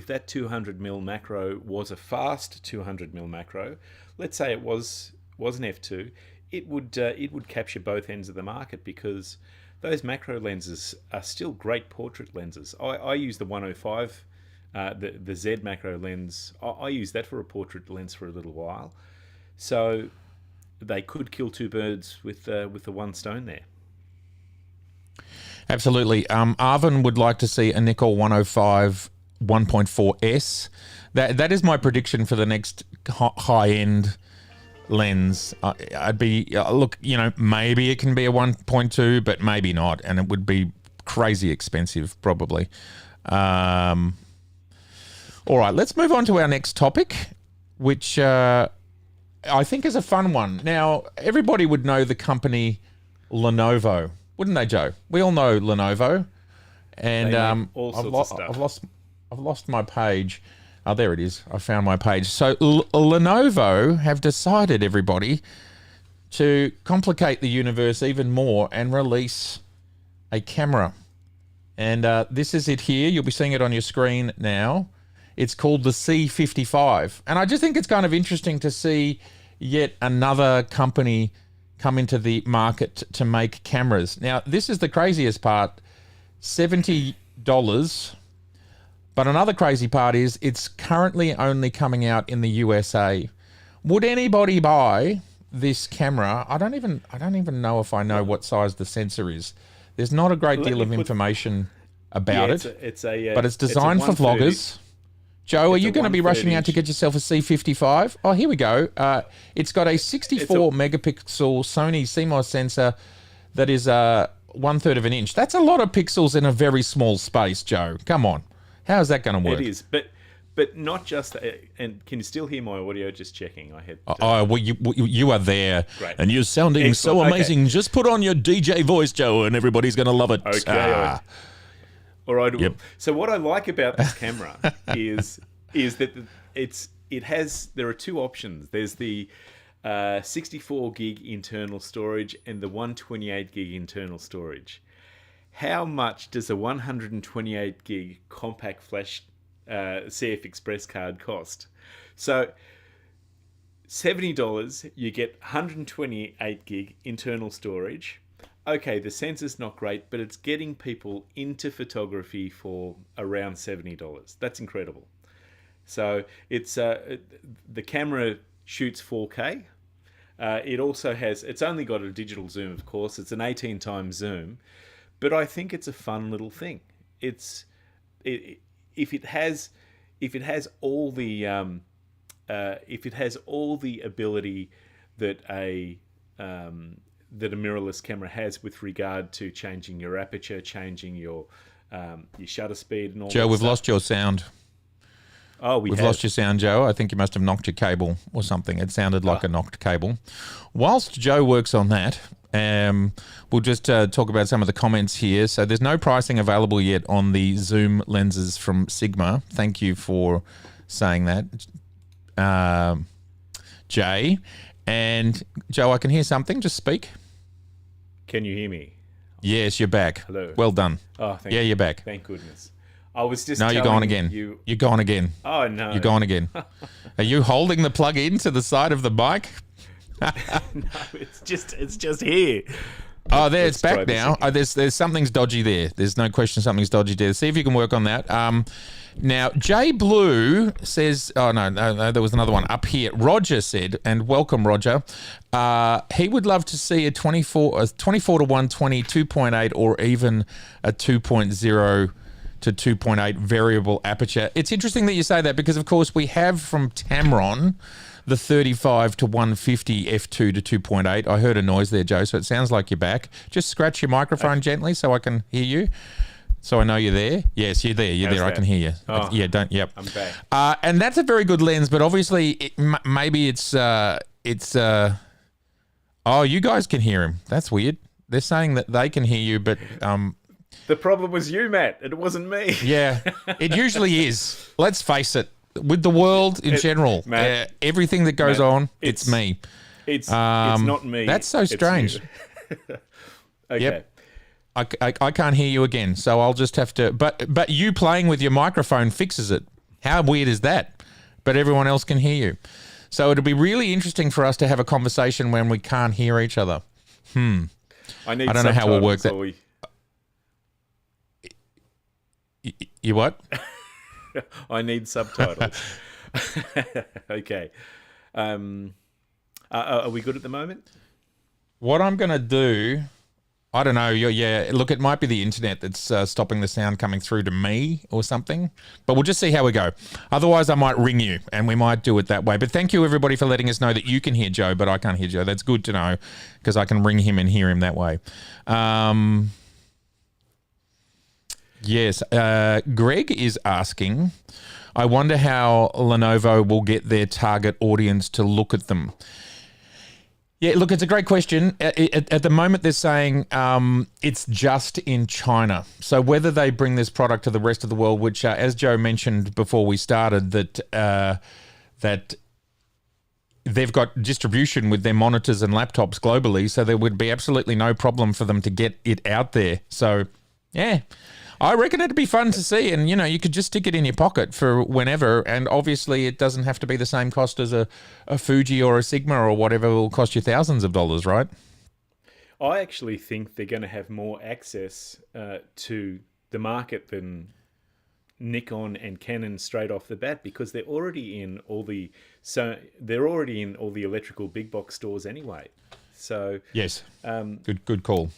that 200mm macro was a fast 200mm macro. Let's say it was an f2. It would capture both ends of the market, because those macro lenses are still great portrait lenses. I use the 105. The Z macro lens, I used that for a portrait lens for a little while, so they could kill two birds with the one stone there. Absolutely. Arvin would like to see a Nikon 105 1.4S. That is my prediction for the next high end lens. I'd be look, maybe it can be a 1.2, but maybe not, and it would be crazy expensive probably. All right, let's move on to our next topic, which I think is a fun one. Now, everybody would know the company Lenovo, wouldn't they, Joe? We all know Lenovo, and I've lost my page. Oh, there it is. I found my page. So Lenovo have decided, everybody, to complicate the universe even more and release a camera. And this is it here. You'll be seeing it on your screen now. It's called the C55. And I just think it's kind of interesting to see yet another company come into the market to make cameras. Now, this is the craziest part, $70. But another crazy part is it's currently only coming out in the USA. Would anybody buy this camera? I don't even know if I know what size the sensor is. There's not a great deal of information about it. But it's designed for vloggers. Joe, are you going to be rushing out to get yourself a C55? Oh, here we go. It's got a 64 megapixel Sony CMOS sensor that is 1/3 of an inch. That's a lot of pixels in a very small space, Joe. Come on. How is that going to work? It is, but not just. And can you still hear my audio? Just checking. I had. Well, you are there, great. And you're sounding so amazing. Okay. Just put on your DJ voice, Joe, and everybody's going to love it. Okay. All right. Yep. So what I like about this camera is that there are two options. There's the 64 gig internal storage and the 128 gig internal storage. How much does a 128 gig compact flash CF Express card cost? So $70, you get 128 gig internal storage. Okay, the sensor's not great, but it's getting people into photography for around $70. That's incredible. So it's the camera shoots 4K. It also it's only got a digital zoom, of course. It's an 18 times zoom, but I think it's a fun little thing. If it has all the ability that a mirrorless camera has with regard to changing your aperture, changing your shutter speed, and all. Joe, we've lost your sound. Oh, we've lost your sound, Joe. I think you must have knocked your cable or something. It sounded like a knocked cable. Whilst Joe works on that, we'll just talk about some of the comments here. So there's no pricing available yet on the zoom lenses from Sigma. Thank you for saying that, Jay. And Joe, I can hear something. Just speak. Can you hear me? Yes, you're back. Hello. Well done. Oh, thank you. You're back. Thank goodness. I was just. No, you're gone again. You're gone again. Oh no. You're gone again. Are you holding the plug in to the side of the mic? No, it's just here. Oh, there, it's back now. Oh, there's something's dodgy there. There's no question something's dodgy there. See if you can work on that. Now, Jay Blue says, oh, no, there was another one up here. Roger said, and welcome, Roger. He would love to see a 24 to 120 2.8 or even a 2.0 to 2.8 variable aperture. It's interesting that you say that because, of course, we have from Tamron the 35 to 150 f2 to 2.8. I heard a noise there, Joe, so it sounds like you're back. Just scratch your microphone gently so I can hear you. So I know you're there. Yes, you're there. You're How's there. that? I can hear you. Oh, Yep. I'm back. And that's a very good lens, but obviously maybe it's oh, you guys can hear him. That's weird. They're saying that they can hear you, but The problem was you, Matt. It wasn't me. yeah, it usually is. Let's face it. With the world in general, Matt, everything that goes Matt, on, it's me. It's not me. That's so strange. Okay. Yep. I can't hear you again, so I'll just have to. But you playing with your microphone fixes it. How weird is that? But everyone else can hear you. So it'll be really interesting for us to have a conversation when we can't hear each other. I don't know how we'll work that. You what? I need subtitles. Okay. Are we good at the moment? What I'm going to do, I don't know. Yeah, look, it might be the internet that's stopping the sound coming through to me or something. But we'll just see how we go. Otherwise, I might ring you and we might do it that way. But thank you, everybody, for letting us know that you can hear Joe, but I can't hear Joe. That's good to know because I can ring him and hear him that way. Yes. Greg is asking, I wonder how Lenovo will get their target audience to look at them. Yeah, look, it's a great question. At the moment, they're saying it's just in China. So whether they bring this product to the rest of the world, which, as Joe mentioned before we started, that they've got distribution with their monitors and laptops globally, so there would be absolutely no problem for them to get it out there. So, yeah. I reckon it'd be fun to see, and you could just stick it in your pocket for whenever, and obviously it doesn't have to be the same cost as a Fuji or a Sigma or whatever will cost you thousands of dollars, right? I actually think they're going to have more access to the market than Nikon and Canon straight off the bat because they're already in all the electrical big box stores anyway. So yes, good call.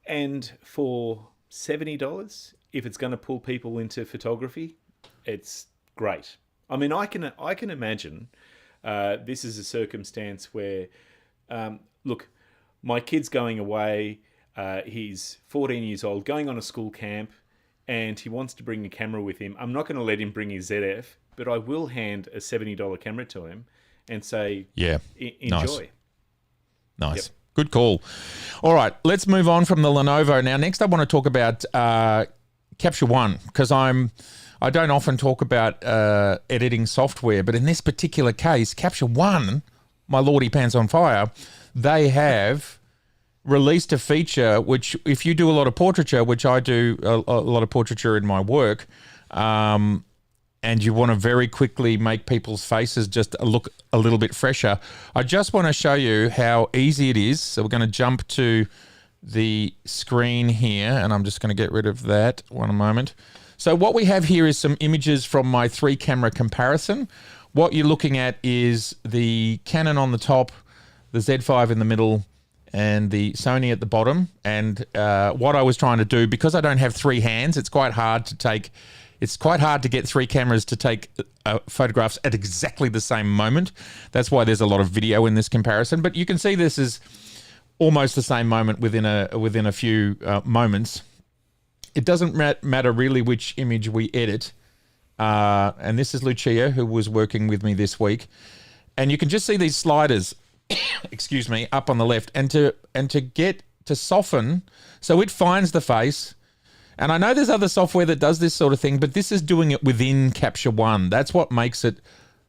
And for $70, if it's going to pull people into photography, it's great. I mean, I can imagine this is a circumstance where, look, my kid's going away. He's 14 years old, going on a school camp, and he wants to bring a camera with him. I'm not going to let him bring his ZF, but I will hand a $70 camera to him and say, "Yeah, enjoy." Nice. Yep. Good call. All right, let's move on from the Lenovo. Now, next I want to talk about Capture One because I don't often talk about editing software, but in this particular case, Capture One, my lordy pants on fire, they have released a feature which, if you do a lot of portraiture, which I do a lot of portraiture in my work, and you want to very quickly make people's faces just look a little bit fresher, I just want to show you how easy it is. So we're going to jump to the screen here, and I'm just going to get rid of that one moment. So what we have here is some images from my 3-camera comparison. What you're looking at is the Canon on the top, the Z5 in the middle, and the Sony at the bottom. And what I was trying to do, because I don't have 3 hands, it's quite hard to get 3 cameras to take photographs at exactly the same moment. That's why there's a lot of video in this comparison. But you can see this is almost the same moment within a few moments. It doesn't matter really which image we edit. And this is Lucia, who was working with me this week. And you can just see these sliders, excuse me, up on the left. And to get to soften, so it finds the face. And I know there's other software that does this sort of thing, but this is doing it within Capture One. That's what makes it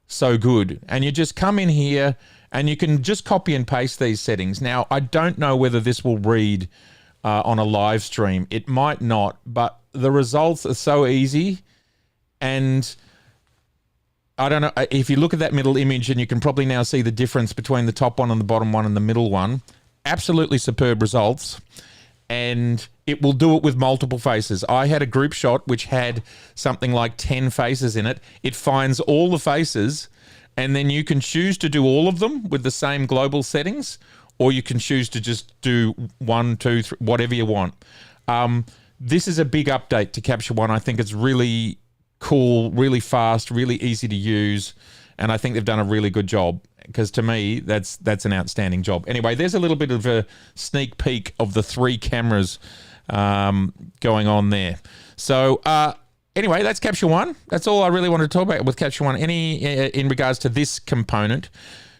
so good. And you just come in here and you can just copy and paste these settings. Now, I don't know whether this will read on a live stream. It might not, but the results are so easy. And I don't know, if you look at that middle image, and you can probably now see the difference between the top one and the bottom one and the middle one. Absolutely superb results. And it will do it with multiple faces. I had a group shot which had something like 10 faces in it. It finds all the faces, and then you can choose to do all of them with the same global settings, or you can choose to just do 1, 2, 3, whatever you want. this is a big update to Capture One. I think it's really cool, really fast, really easy to use, and I think they've done a really good job, because to me, that's an outstanding job. Anyway, there's a little bit of a sneak peek of the 3 cameras going on there. So anyway, that's Capture One. That's all I really wanted to talk about with Capture One. In regards to this component,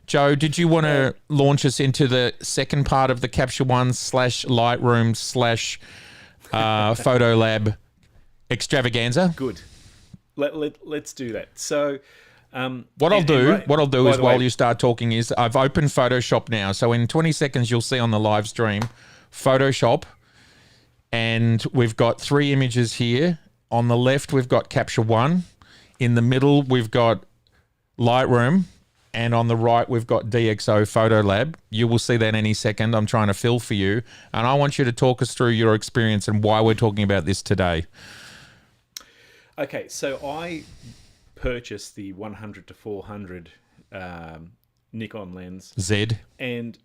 Joe, did you want to launch us into the second part of the Capture One / Lightroom / Photo Lab extravaganza? Good. Let's do that. So what I'll do is while you start talking is I've opened Photoshop now. So in 20 seconds, you'll see on the live stream Photoshop, and we've got 3 images here. On the left, we've got Capture One. In the middle, we've got Lightroom. And on the right, we've got DxO Photo Lab. You will see that any second. I'm trying to fill for you. And I want you to talk us through your experience and why we're talking about this today. Okay, so I purchased the 100-400 Nikon lens. Z. And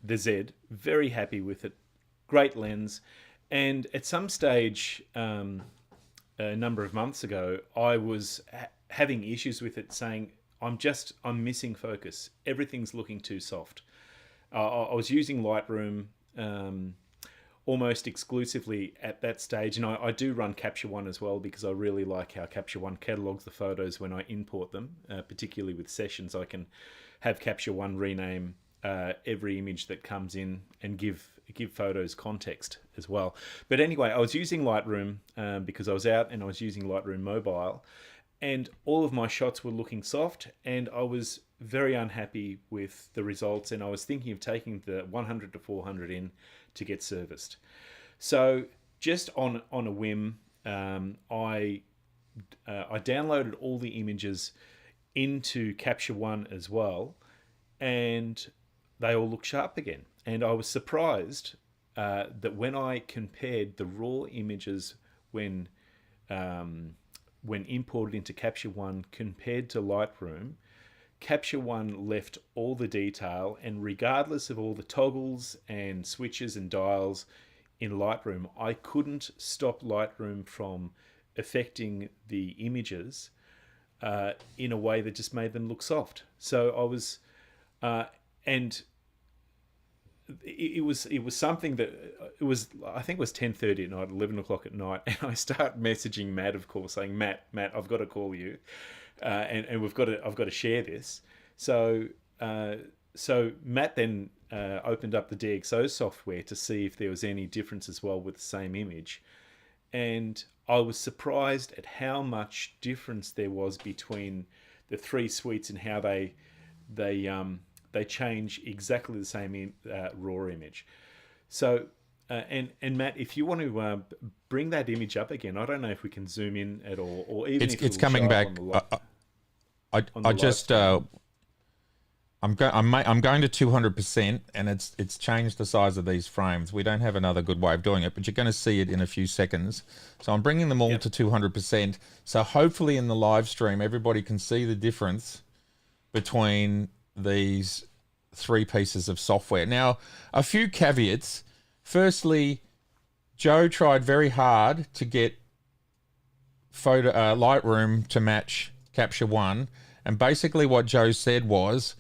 the Z. Very happy with it. Great lens. And at some stage, a number of months ago, I was having issues with it, saying, I'm missing focus. Everything's looking too soft. I was using Lightroom almost exclusively at that stage, and I do run Capture One as well, because I really like how Capture One catalogs the photos when I import them, particularly with sessions. I can have Capture One rename every image that comes in and give photos context as well. But anyway, I was using Lightroom because I was out and I was using Lightroom Mobile, and all of my shots were looking soft, and I was very unhappy with the results, and I was thinking of taking the 100-400 in to get serviced. So just on a whim, I downloaded all the images into Capture One as well, and they all look sharp again. And I was surprised that when I compared the raw images when imported into Capture One compared to Lightroom, Capture One left all the detail, and regardless of all the toggles and switches and dials in Lightroom, I couldn't stop Lightroom from affecting the images in a way that just made them look soft. So I was, and it was something that it was, I think it was 10:30 at night, 11 o'clock at night, and I start messaging Matt, of course, saying, Matt, I've got to call you, and I've got to share this. So Matt then opened up the DxO software to see if there was any difference as well with the same image, and I was surprised at how much difference there was between the 3 suites and how they change exactly the same raw image. So, and Matt, if you want to bring that image up again, I don't know if we can zoom in at all, or even if it's coming back. I'm going to 200%, and it's changed the size of these frames. We don't have another good way of doing it, but you're going to see it in a few seconds. So I'm bringing them all to 200%. So hopefully in the live stream, everybody can see the difference between these 3 pieces of software. Now, a few caveats. Firstly, Joe tried very hard to get Lightroom to match Capture One, and basically what Joe said was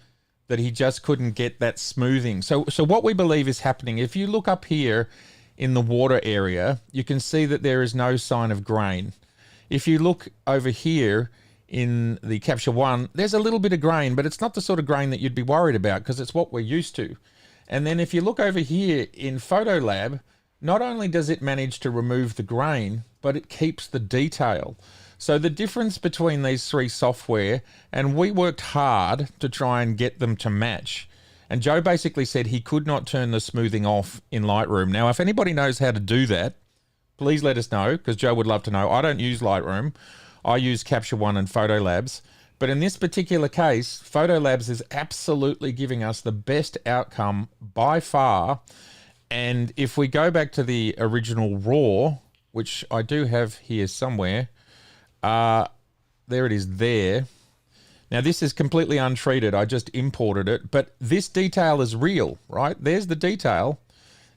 that he just couldn't get that smoothing. So what we believe is happening, if you look up here in the water area, you can see that there is no sign of grain. If you look over here in the Capture One, there's a little bit of grain, but it's not the sort of grain that you'd be worried about, because it's what we're used to. And then if you look over here in Photo Lab, not only does it manage to remove the grain, but it keeps the detail. So the difference between these 3 software, and we worked hard to try and get them to match. And Joe basically said he could not turn the smoothing off in Lightroom. Now, if anybody knows how to do that, please let us know, because Joe would love to know. I don't use Lightroom. I use Capture One and Photo Labs. But in this particular case, Photo Labs is absolutely giving us the best outcome by far. And if we go back to the original RAW, which I do have here somewhere, there it is there. Now, this is completely untreated. I just imported it. But this detail is real, right? There's the detail.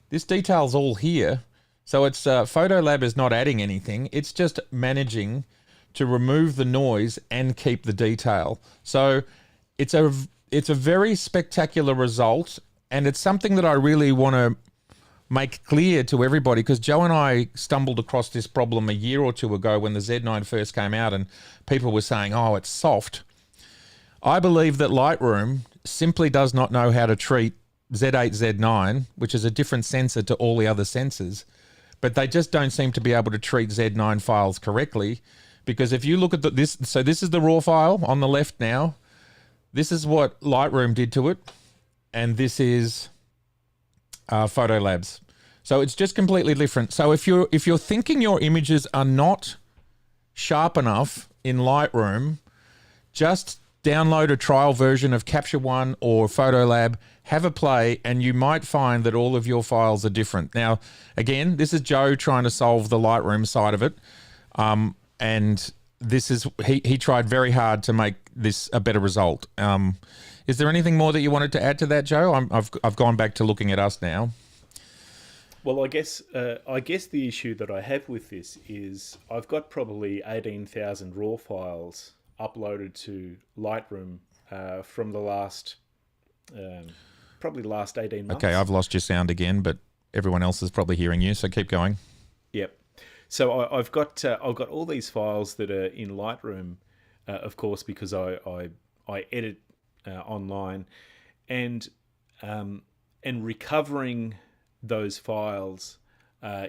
This detail's all here. So it's Photolab is not adding anything. It's just managing to remove the noise and keep the detail. So it's a very spectacular result, and it's something that I really want to make clear to everybody, because Joe and I stumbled across this problem a year or two ago when the Z9 first came out and people were saying, oh, it's soft. I believe that Lightroom simply does not know how to treat Z8, Z9, which is a different sensor to all the other sensors, but they just don't seem to be able to treat Z9 files correctly. Because if you look at this, so this is the raw file on the left now. This is what Lightroom did to it, and this is Photolabs. So it's just completely different. So if you're thinking your images are not sharp enough in Lightroom, just download a trial version of Capture One or Photolab, have a play, and you might find that all of your files are different. Now, again, this is Joe trying to solve the Lightroom side of it, and this is he tried very hard to make this a better result. Is there anything more that you wanted to add to that, Joe? I've gone back to looking at us now. Well, I guess the issue that I have with this is I've got probably 18,000 raw files uploaded to Lightroom from the last probably the last 18 months. Okay, I've lost your sound again, but everyone else is probably hearing you, so keep going. Yep. So I've got all these files that are in Lightroom, of course, because I edit online, and recovering those files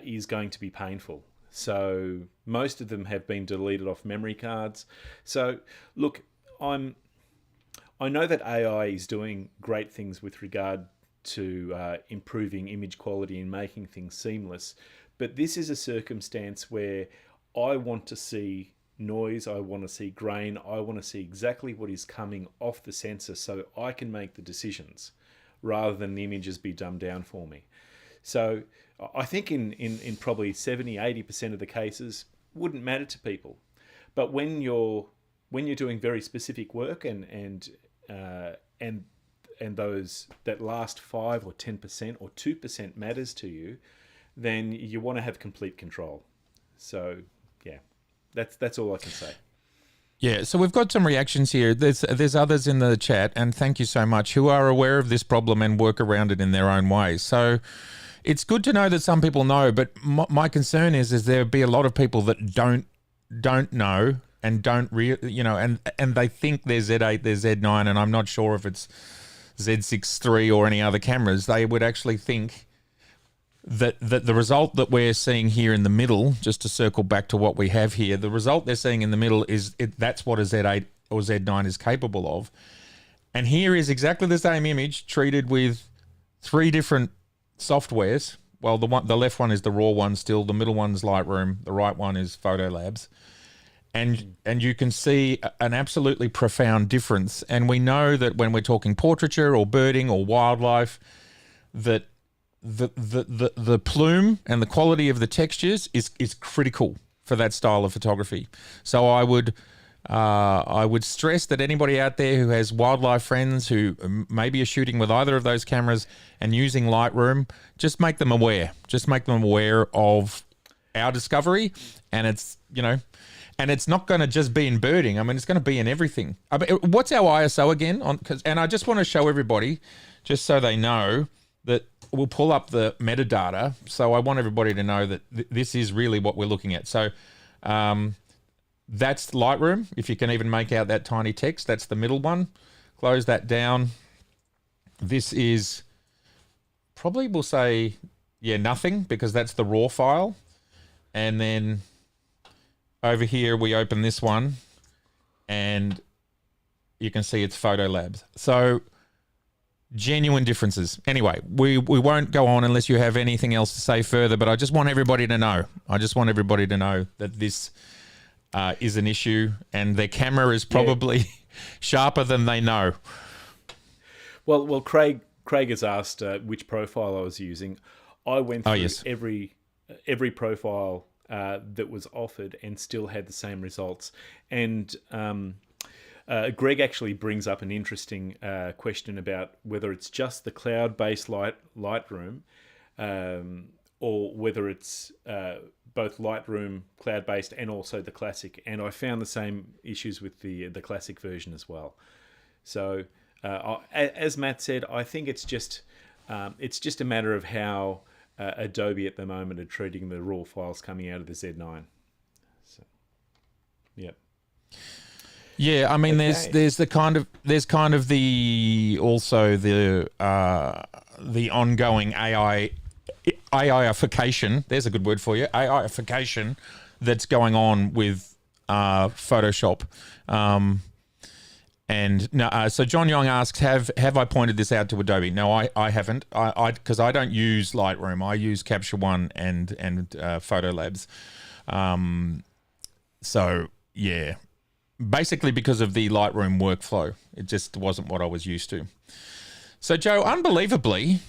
is going to be painful. So most of them have been deleted off memory cards. So look, I know that AI is doing great things with regard to improving image quality and making things seamless, but this is a circumstance where I want to see noise, I want to see grain, I want to see exactly what is coming off the sensor so I can make the decisions rather than the images be dumbed down for me. So I think in probably 70-80% of the cases wouldn't matter to people. But when you're doing very specific work and those that last 5 or 10% or 2% matters to you, then you want to have complete control. So yeah, that's all I can say. Yeah, so we've got some reactions here. There's others in the chat, and thank you so much, who are aware of this problem and work around it in their own way. So it's good to know that some people know, but my concern is there be a lot of people that don't know and don't and they think they're Z8, they're Z9, and I'm not sure if it's Z6III or any other cameras. They would actually think that the result that we're seeing here in the middle, just to circle back to what we have here, the result they're seeing in the middle that's what a Z8 or Z9 is capable of. And here is exactly the same image treated with 3 different softwares. Well, the left one is the raw one still, the middle one's Lightroom, the right one is Photolabs. And you can see an absolutely profound difference. And we know that when we're talking portraiture or birding or wildlife, that the plume and the quality of the textures is critical for that style of photography. So I would stress that anybody out there who has wildlife friends who maybe are shooting with either of those cameras and using Lightroom, just make them aware. Just make them aware of our discovery, and it's and it's not going to just be in birding. I mean, it's going to be in everything. I mean, what's our ISO again? And I just want to show everybody, just so they know, that we'll pull up the metadata. So I want everybody to know that this is really what we're looking at. So that's Lightroom. If you can even make out that tiny text, that's the middle one. Close that down. This is probably, we'll say, nothing, because that's the raw file. And then over here, we open this one, and you can see it's Photolabs. So genuine differences. Anyway, we won't go on unless you have anything else to say further, but I just want everybody to know. I just want everybody to know that this is an issue, and their camera is probably sharper than they know. Well, Craig has asked which profile I was using. I went through every profile that was offered and still had the same results. And Greg actually brings up an interesting question about whether it's just the cloud-based Lightroom or whether it's both Lightroom cloud-based and also the classic. And I found the same issues with the classic version as well. So as Matt said, I think it's just a matter of how Adobe at the moment are treating the raw files coming out of the Z9. So, yep. Yeah, I mean, there's kind of the ongoing AIification. There's a good word for you, AIification, that's going on with Photoshop. And no, so John Young asks, have I pointed this out to Adobe? No, I haven't. Because I don't use Lightroom. I use Capture One and Photo Labs. So yeah, basically because of the Lightroom workflow, it just wasn't what I was used to. So Joe, unbelievably,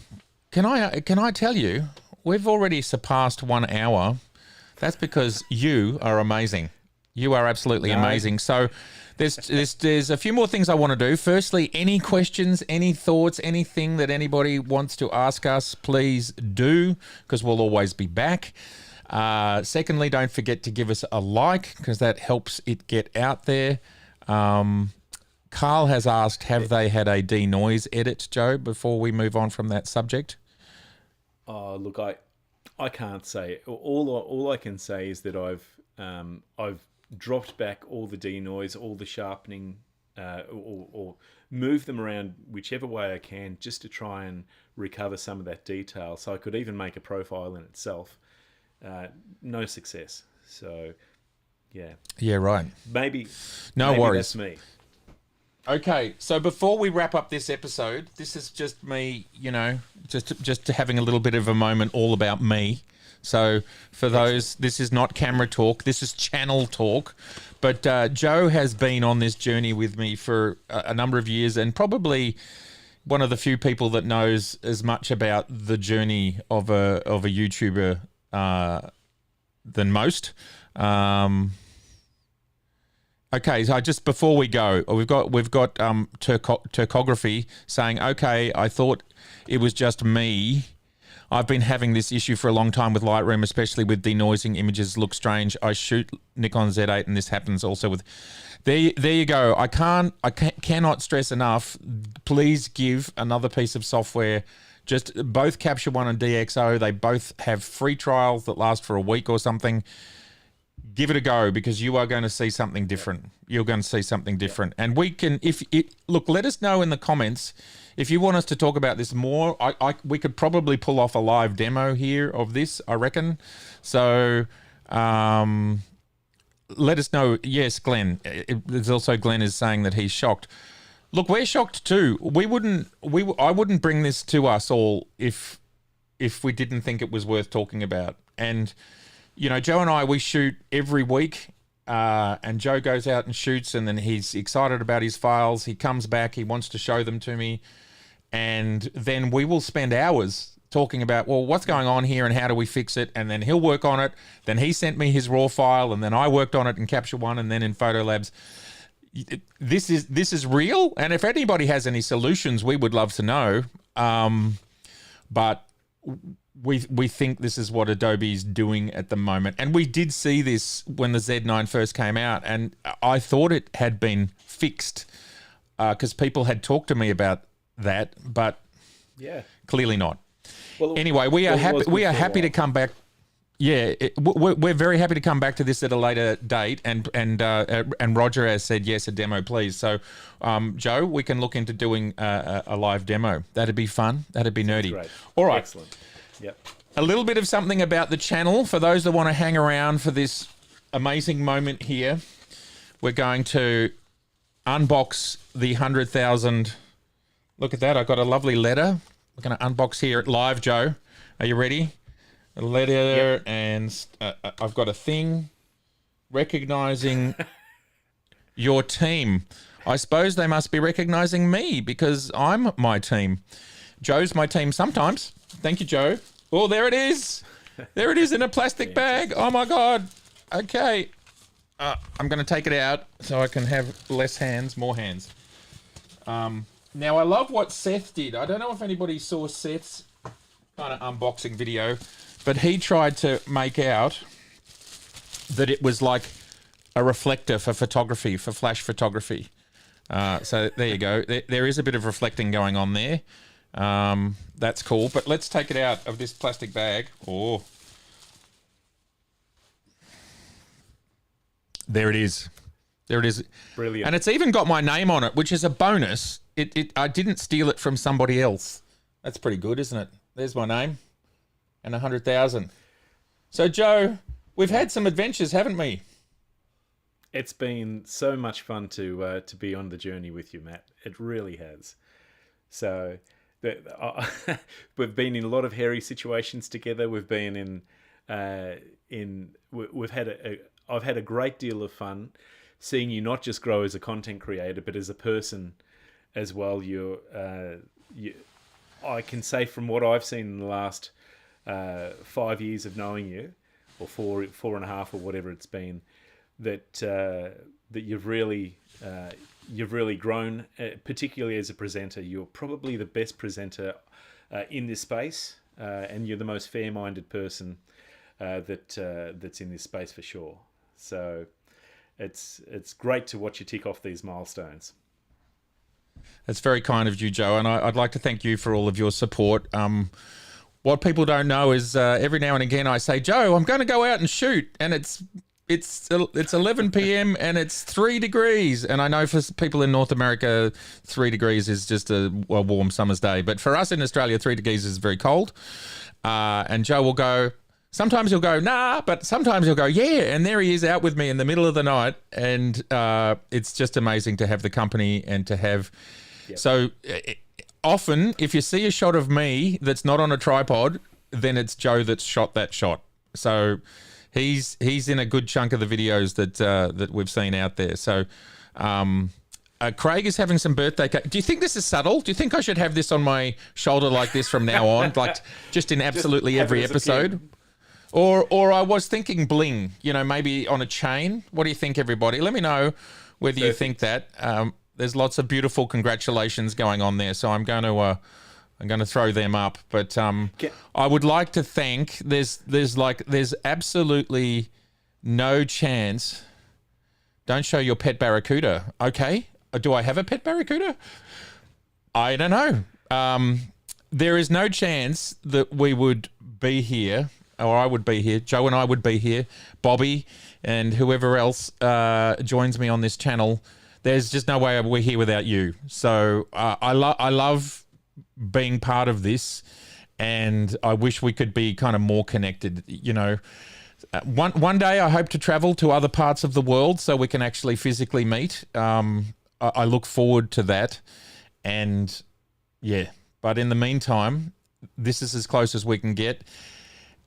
can I tell you, we've already surpassed 1 hour. That's because you are amazing. You are absolutely amazing. So there's a few more things I want to do. Firstly, any questions, any thoughts, anything that anybody wants to ask us, please do, because we'll always be back. Secondly, don't forget to give us a like, because that helps it get out there. Carl has asked, have they had a denoise edit, Joe, before we move on from that subject? Oh, look, I can't say. All I can say is that I've dropped back all the denoise, all the sharpening, or move them around whichever way I can, just to try and recover some of that detail. So I could even make a profile in itself. No success. So, yeah. Yeah, right. Maybe worries. That's me. Okay, so before we wrap up this episode, this is just me, just having a little bit of a moment all about me. So for those, this is not camera talk, this is channel talk. But Joe has been on this journey with me for a number of years, and probably one of the few people that knows as much about the journey of a YouTuber than most. Okay, so just before we go, we've got Turcography saying, okay, I thought it was just me. I've been having this issue for a long time with Lightroom, especially with denoising images look strange. I shoot Nikon Z8 and this happens also with... There you go. I cannot stress enough. Please give another piece of software. Just both Capture One and DxO, they both have free trials that last for a week or something. Give it a go, because you are going to see something different. You're going to see something different. And we can, look, let us know in the comments if you want us to talk about this more. We could probably pull off a live demo here of this, I reckon. So let us know. Yes, Glenn. There's also Glenn is saying that he's shocked. Look, we're shocked too. I wouldn't bring this to us all if we didn't think it was worth talking about. And Joe and I, we shoot every week, and Joe goes out and shoots, and then he's excited about his files. He comes back, he wants to show them to me, and then we will spend hours talking about, well, what's going on here and how do we fix it? And then he'll work on it. Then he sent me his raw file, and then I worked on it in Capture One and then in Photo Labs. This is real, and if anybody has any solutions, we would love to know. But we think this is what Adobe is doing at the moment. And we did see this when the Z9 first came out, and I thought it had been fixed because people had talked to me about that, but clearly not. Well, anyway, we are happy to come back. Yeah, we're very happy to come back to this at a later date, and Roger has said yes, a demo, please. So, Joe, we can look into doing a live demo. That'd be fun. That'd be nerdy. Great. All right. Excellent. Yep. A little bit of something about the channel for those that want to hang around for this amazing moment here. We're going to unbox the 100,000. Look at that. I got a lovely letter. We're going to unbox here live, Joe. Are you ready? A letter, and I've got a thing recognizing your team. I suppose they must be recognizing me because I'm my team. Joe's my team sometimes. Thank you, Joe. Oh, there it is. There it is in a plastic bag. Oh, my God. Okay. I'm going to take it out so I can have less hands, more hands. Now, I love what Seth did. I don't know if anybody saw Seth's kind of unboxing video, but he tried to make out that it was like a reflector for photography, for flash photography. So there you go. There is a bit of reflecting going on there. That's cool. But let's take it out of this plastic bag. Oh, there it is. There it is. Brilliant. And it's even got my name on it, which is a bonus. I didn't steal it from somebody else. That's pretty good, isn't it? There's my name and 100,000. So, Joe, we've had some adventures, haven't we? It's been so much fun to be on the journey with you, Matt. It really has. So, we've been in a lot of hairy situations together. We've been we've had I've had a great deal of fun seeing you not just grow as a content creator, but as a person as well. I can say from what I've seen in the last 5 years of knowing you, or four and a half, or whatever it's been, that you've really grown, particularly as a presenter. You're probably the best presenter in this space, and you're the most fair-minded person that's in this space for sure. So it's great to watch you tick off these milestones. That's very kind of you, Joe, and I'd like to thank you for all of your support. What people don't know is every now and again I say, Joe, I'm going to go out and shoot, and it's 11 p.m. and it's 3 degrees. And I know for people in North America, 3 degrees is just a warm summer's day. But for us in Australia, 3 degrees is very cold. And Joe will go, sometimes he'll go, nah, but sometimes he'll go, yeah. And there he is out with me in the middle of the night. And it's just amazing to have the company and to have. Yep. So often, if you see a shot of me that's not on a tripod, then it's Joe that's shot that shot. So he's in a good chunk of the videos that we've seen out there. So Craig is having some birthday cake. Do you think this is subtle? Do you think I should have this on my shoulder like this from now on, like just in absolutely every episode? Or I was thinking bling, maybe on a chain. What do you think, everybody? Let me know whether you think that. There's lots of beautiful congratulations going on there, so I'm going to throw them up. But I would like to thank. There's absolutely no chance. Don't show your pet barracuda. Okay, do I have a pet barracuda? I don't know. There is no chance that we would be here, or I would be here. Joe and I would be here. Bobby and whoever else joins me on this channel. There's just no way we're here without you. So I love being part of this, and I wish we could be kind of more connected. One day I hope to travel to other parts of the world so we can actually physically meet. I look forward to that, and yeah. But in the meantime, this is as close as we can get.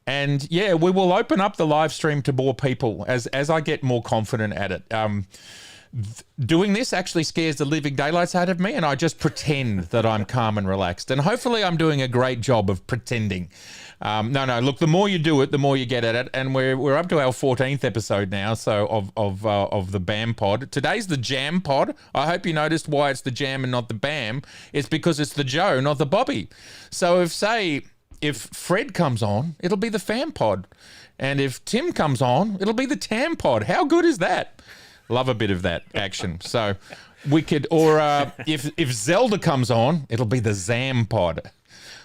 And yeah, we will open up the live stream to more people as I get more confident at it. Doing this actually scares the living daylights out of me, and I just pretend that I'm calm and relaxed. And hopefully I'm doing a great job of pretending. No, look, the more you do it, the more you get at it. And we're up to our 14th episode now, so of the BAM pod. Today's the Jam pod. I hope you noticed why it's the Jam and not the BAM. It's because it's the Joe, not the Bobby. So if Fred comes on, it'll be the Fam pod. And if Tim comes on, it'll be the Tam pod. How good is that? Love a bit of that action. So we could, or if Zelda comes on, it'll be the Zam pod,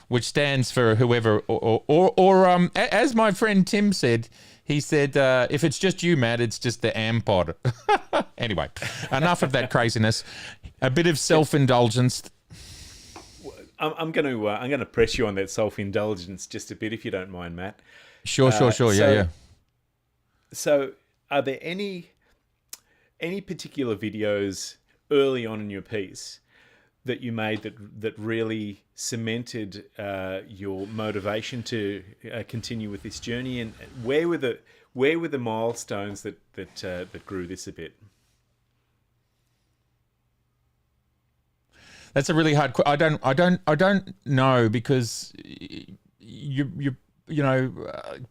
which stands for whoever, or as my friend Tim said, he said, if it's just you, Matt, it's just the Am pod. Anyway, enough of that craziness. A bit of self-indulgence. I'm going to press you on that self-indulgence just a bit, if you don't mind, Matt. Sure. Yeah. So, are there any particular videos early on in your piece that you made that really cemented your motivation to continue with this journey, and where were the milestones that grew this a bit? That's a really hard question. I don't know, because you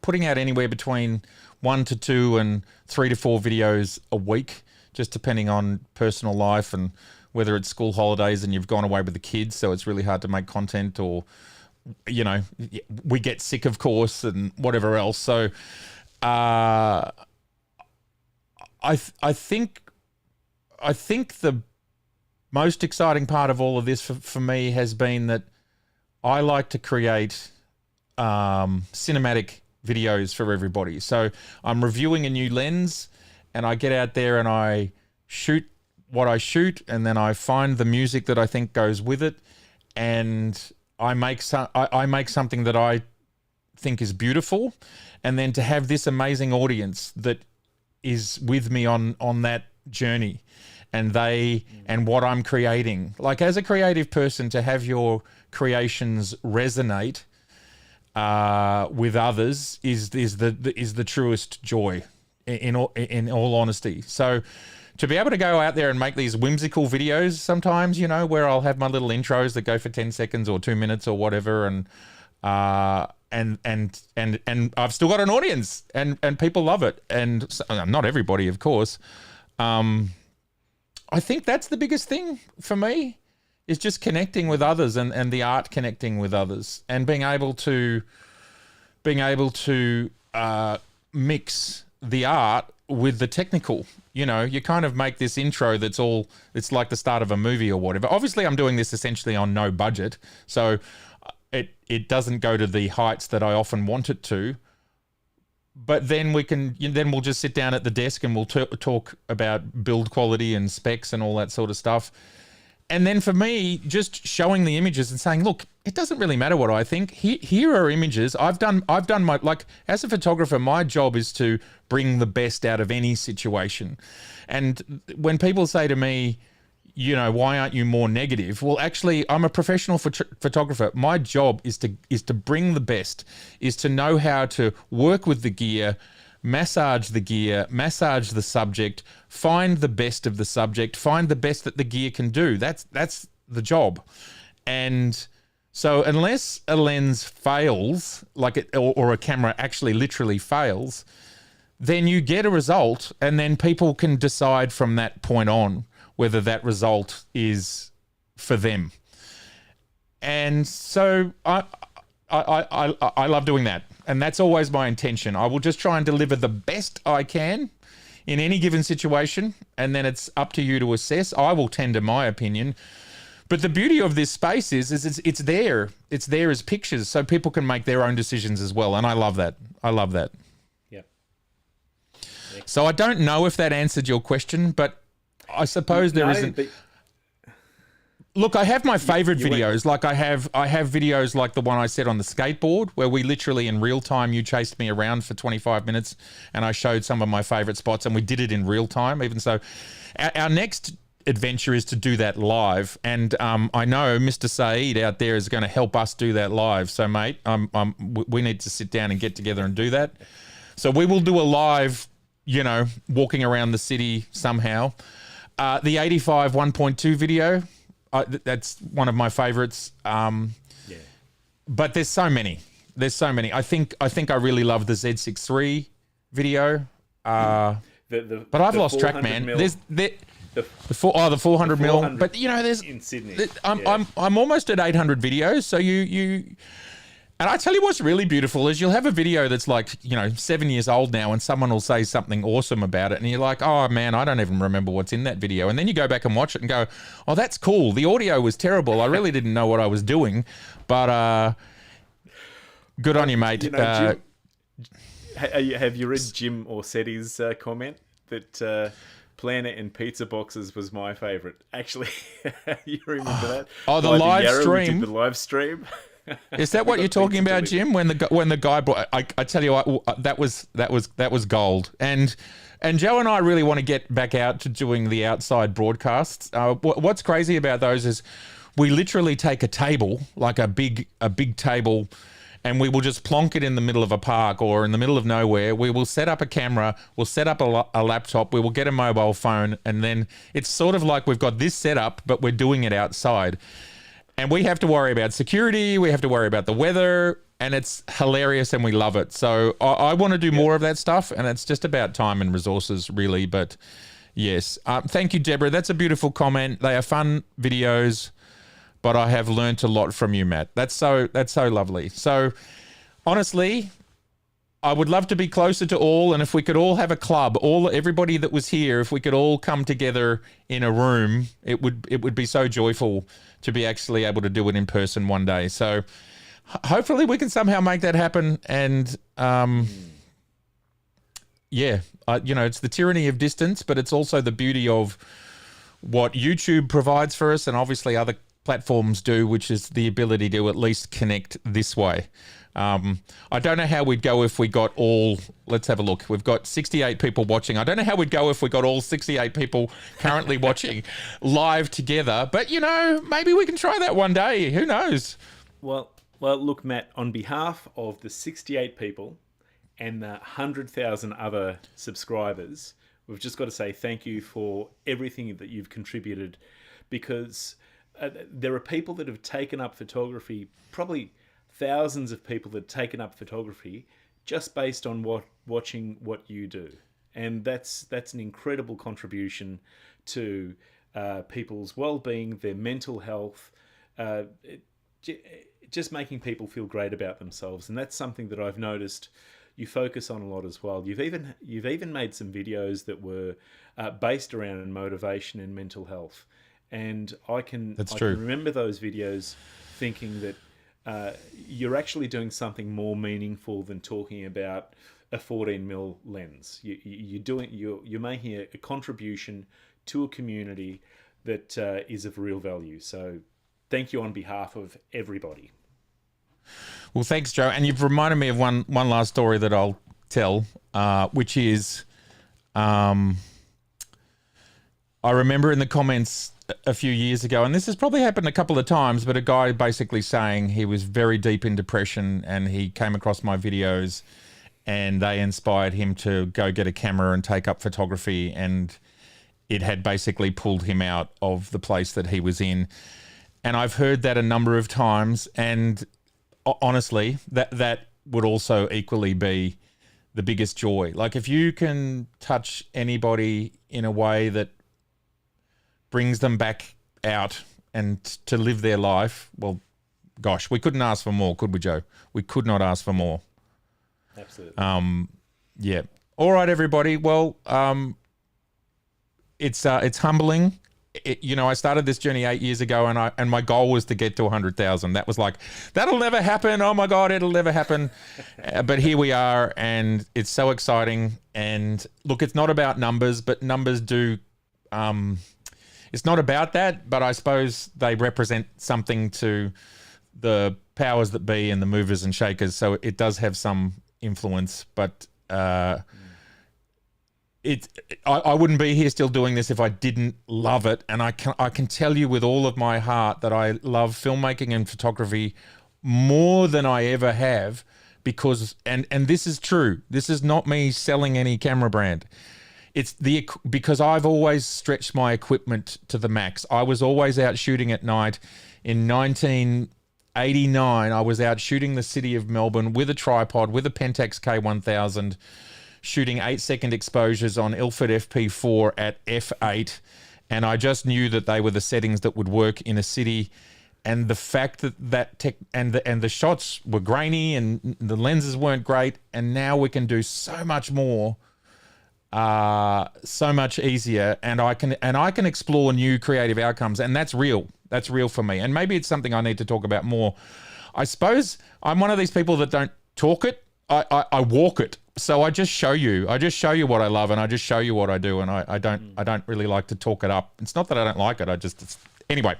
putting out anywhere between 1 to 2 and 3 to 4 videos a week, just depending on personal life and whether it's school holidays and you've gone away with the kids, so it's really hard to make content, or you know, we get sick, of course, and whatever else. So I think the most exciting part of all of this for me has been that I like to create cinematic videos for everybody. So I'm reviewing a new lens, and I get out there and I shoot what I shoot, and then I find the music that I think goes with it, and I make something that I think is beautiful, and then to have this amazing audience that is with me on that journey, and what I'm creating. Like, as a creative person, to have your creations resonate with others is the truest joy, in all honesty. So to be able to go out there and make these whimsical videos sometimes, you know, where I'll have my little intros that go for 10 seconds or 2 minutes or whatever, and I've still got an audience, and people love it, and not everybody, of course. I think that's the biggest thing for me, is just connecting with others, and the art connecting with others, and being able to mix the art with the technical. You know, you kind of make this intro it's like the start of a movie or whatever. Obviously, I'm doing this essentially on no budget, so it doesn't go to the heights that I often want it to. But then we'll just sit down at the desk and we'll talk about build quality and specs and all that sort of stuff. And then for me, just showing the images and saying, look, it doesn't really matter what I think. Here are images. I've done my, like, as a photographer, my job is to bring the best out of any situation. And when people say to me, you know, why aren't you more negative? Well, actually, I'm a professional photographer. My job is to bring the best, is to know how to work with the gear, massage the subject, find the best of the subject, find the best that the gear can do. That's the job. And so unless a lens fails, or a camera actually literally fails, then you get a result, and then people can decide from that point on whether that result is for them. And so I love doing that. And that's always my intention. I will just try and deliver the best I can in any given situation, and then it's up to you to assess. I will tender my opinion. But the beauty of this space is it's there. It's there as pictures, so people can make their own decisions as well. And I love that. Yeah. So I don't know if that answered your question, but I suppose there isn't. Look, I have my favorite videos. Like I have videos like the one I said on the skateboard, where we literally in real time, you chased me around for 25 minutes and I showed some of my favorite spots, and we did it in real time. Even so, our next adventure is to do that live. And I know Mr. Saeed out there is going to help us do that live. So mate, we need to sit down and get together and do that. So we will do a live, you know, walking around the city somehow. The 85 1.2 video, that's one of my favorites. But there's so many. I think I really love the Z6III video. But I've lost track, man. There's the 400 mil. But you know, there's in Sydney. I'm almost at 800 videos. So you. And I tell you what's really beautiful is you'll have a video that's like, you know, 7 years old now, and someone will say something awesome about it, and you're like, oh man, I don't even remember what's in that video. And then you go back and watch it and go, oh, that's cool. The audio was terrible. I really didn't know what I was doing, but good on you, mate. You know, have you read Jim Orsetti's comment that Planet and Pizza Boxes was my favourite? Actually, you remember that? Oh, the live stream. The live stream. Is that what you're talking about, Jim? When the guy brought, I tell you what, that was gold. And Joe and I really want to get back out to doing the outside broadcasts. What's crazy about those is we literally take a table, like a big table, and we will just plonk it in the middle of a park or in the middle of nowhere. We will set up a camera, we'll set up a laptop, we will get a mobile phone, and then it's sort of like we've got this set up, but we're doing it outside. And we have to worry about security, we have to worry about the weather, and it's hilarious and we love it. So I want to do more of that stuff, and it's just about time and resources, really. But yes, thank you, Deborah. That's a beautiful comment. They are fun videos. but I have learnt a lot from you, Matt. That's so lovely. So honestly, I would love to be closer to all, and if we could all have a club, everybody that was here, if we could all come together in a room, it would be so joyful to be actually able to do it in person one day. So hopefully we can somehow make that happen. And it's the tyranny of distance, but it's also the beauty of what YouTube provides for us, and obviously other platforms do, which is the ability to at least connect this way. I don't know how we'd go if we got all, let's have a look. We've got 68 people watching. I don't know how we'd go if we got all 68 people currently watching live together, but maybe we can try that one day. Who knows? Well, look, Matt, on behalf of the 68 people and the 100,000 other subscribers, we've just got to say thank you for everything that you've contributed, because there are people that have taken up photography, probably thousands of people that have taken up photography just based on watching what you do. And that's an incredible contribution to people's well-being, their mental health, just making people feel great about themselves. And that's something that I've noticed you focus on a lot as well. You've even made some videos that were based around motivation and mental health. And I can remember those videos thinking that you're actually doing something more meaningful than talking about a 14mm lens. You're making a contribution to a community that is of real value. So thank you on behalf of everybody. Well, thanks, Joe. And you've reminded me of one last story that I'll tell, which is I remember in the comments a few years ago, and this has probably happened a couple of times, but a guy basically saying he was very deep in depression and he came across my videos and they inspired him to go get a camera and take up photography, and it had basically pulled him out of the place that he was in. And I've heard that a number of times, and honestly, that would also equally be the biggest joy. Like, if you can touch anybody in a way that brings them back out and to live their life, well, gosh, we couldn't ask for more, could we, Joe? We could not ask for more. Absolutely. Yeah. All right, everybody. Well, it's humbling. I started this journey 8 years ago, and my goal was to get to 100,000. That was like, that'll never happen. Oh my God, it'll never happen. But here we are, and it's so exciting. And look, it's not about numbers, but numbers do. It's not about that, but I suppose they represent something to the powers that be and the movers and shakers. So it does have some influence, but I wouldn't be here still doing this if I didn't love it. And I can tell you with all of my heart that I love filmmaking and photography more than I ever have, because, and this is true. This is not me selling any camera brand. It's because I've always stretched my equipment to the max. I was always out shooting at night. In 1989, I was out shooting the city of Melbourne with a tripod, with a Pentax K1000, shooting 8-second exposures on Ilford FP4 at f8, and I just knew that they were the settings that would work in a city. And the fact that the shots were grainy and the lenses weren't great, and now we can do so much more, so much easier, and I can explore new creative outcomes, and that's real. That's real for me, and maybe it's something I need to talk about more. I suppose I'm one of these people that don't talk it. I walk it. So I just show you. I just show you what I love, and I just show you what I do, and I don't really like to talk it up. It's not that I don't like it. Anyway.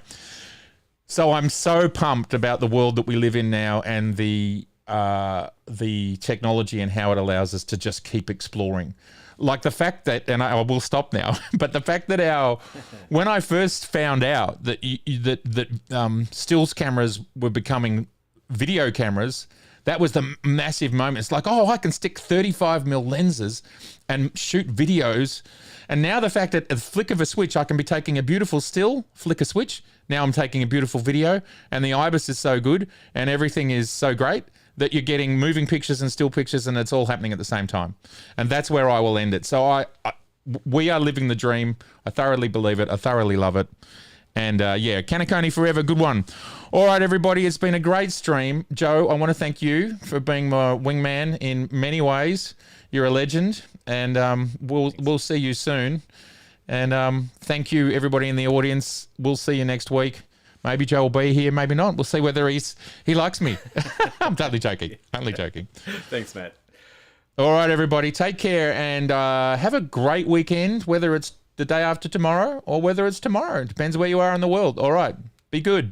So I'm so pumped about the world that we live in now, and the technology and how it allows us to just keep exploring. Like the fact that, and I will stop now, but the fact that when I first found out that stills cameras were becoming video cameras, that was the massive moment. It's like, oh, I can stick 35mm lenses and shoot videos. And now the fact that at the flick of a switch, I can be taking a beautiful still, flick a switch. Now I'm taking a beautiful video, and the IBIS is so good and everything is so great that you're getting moving pictures and still pictures, and it's all happening at the same time. And that's where I will end it. So we are living the dream. I thoroughly believe it. I thoroughly love it. And yeah, Kanakoni forever, good one. All right, everybody, it's been a great stream. Joe, I want to thank you for being my wingman in many ways. You're a legend, and we'll see you soon. And thank you, everybody in the audience. We'll see you next week. Maybe Joe will be here, maybe not. We'll see whether he likes me. I'm totally joking. Totally joking. Thanks, Matt. All right, everybody, take care and have a great weekend, whether it's the day after tomorrow or whether it's tomorrow. It depends where you are in the world. All right, be good.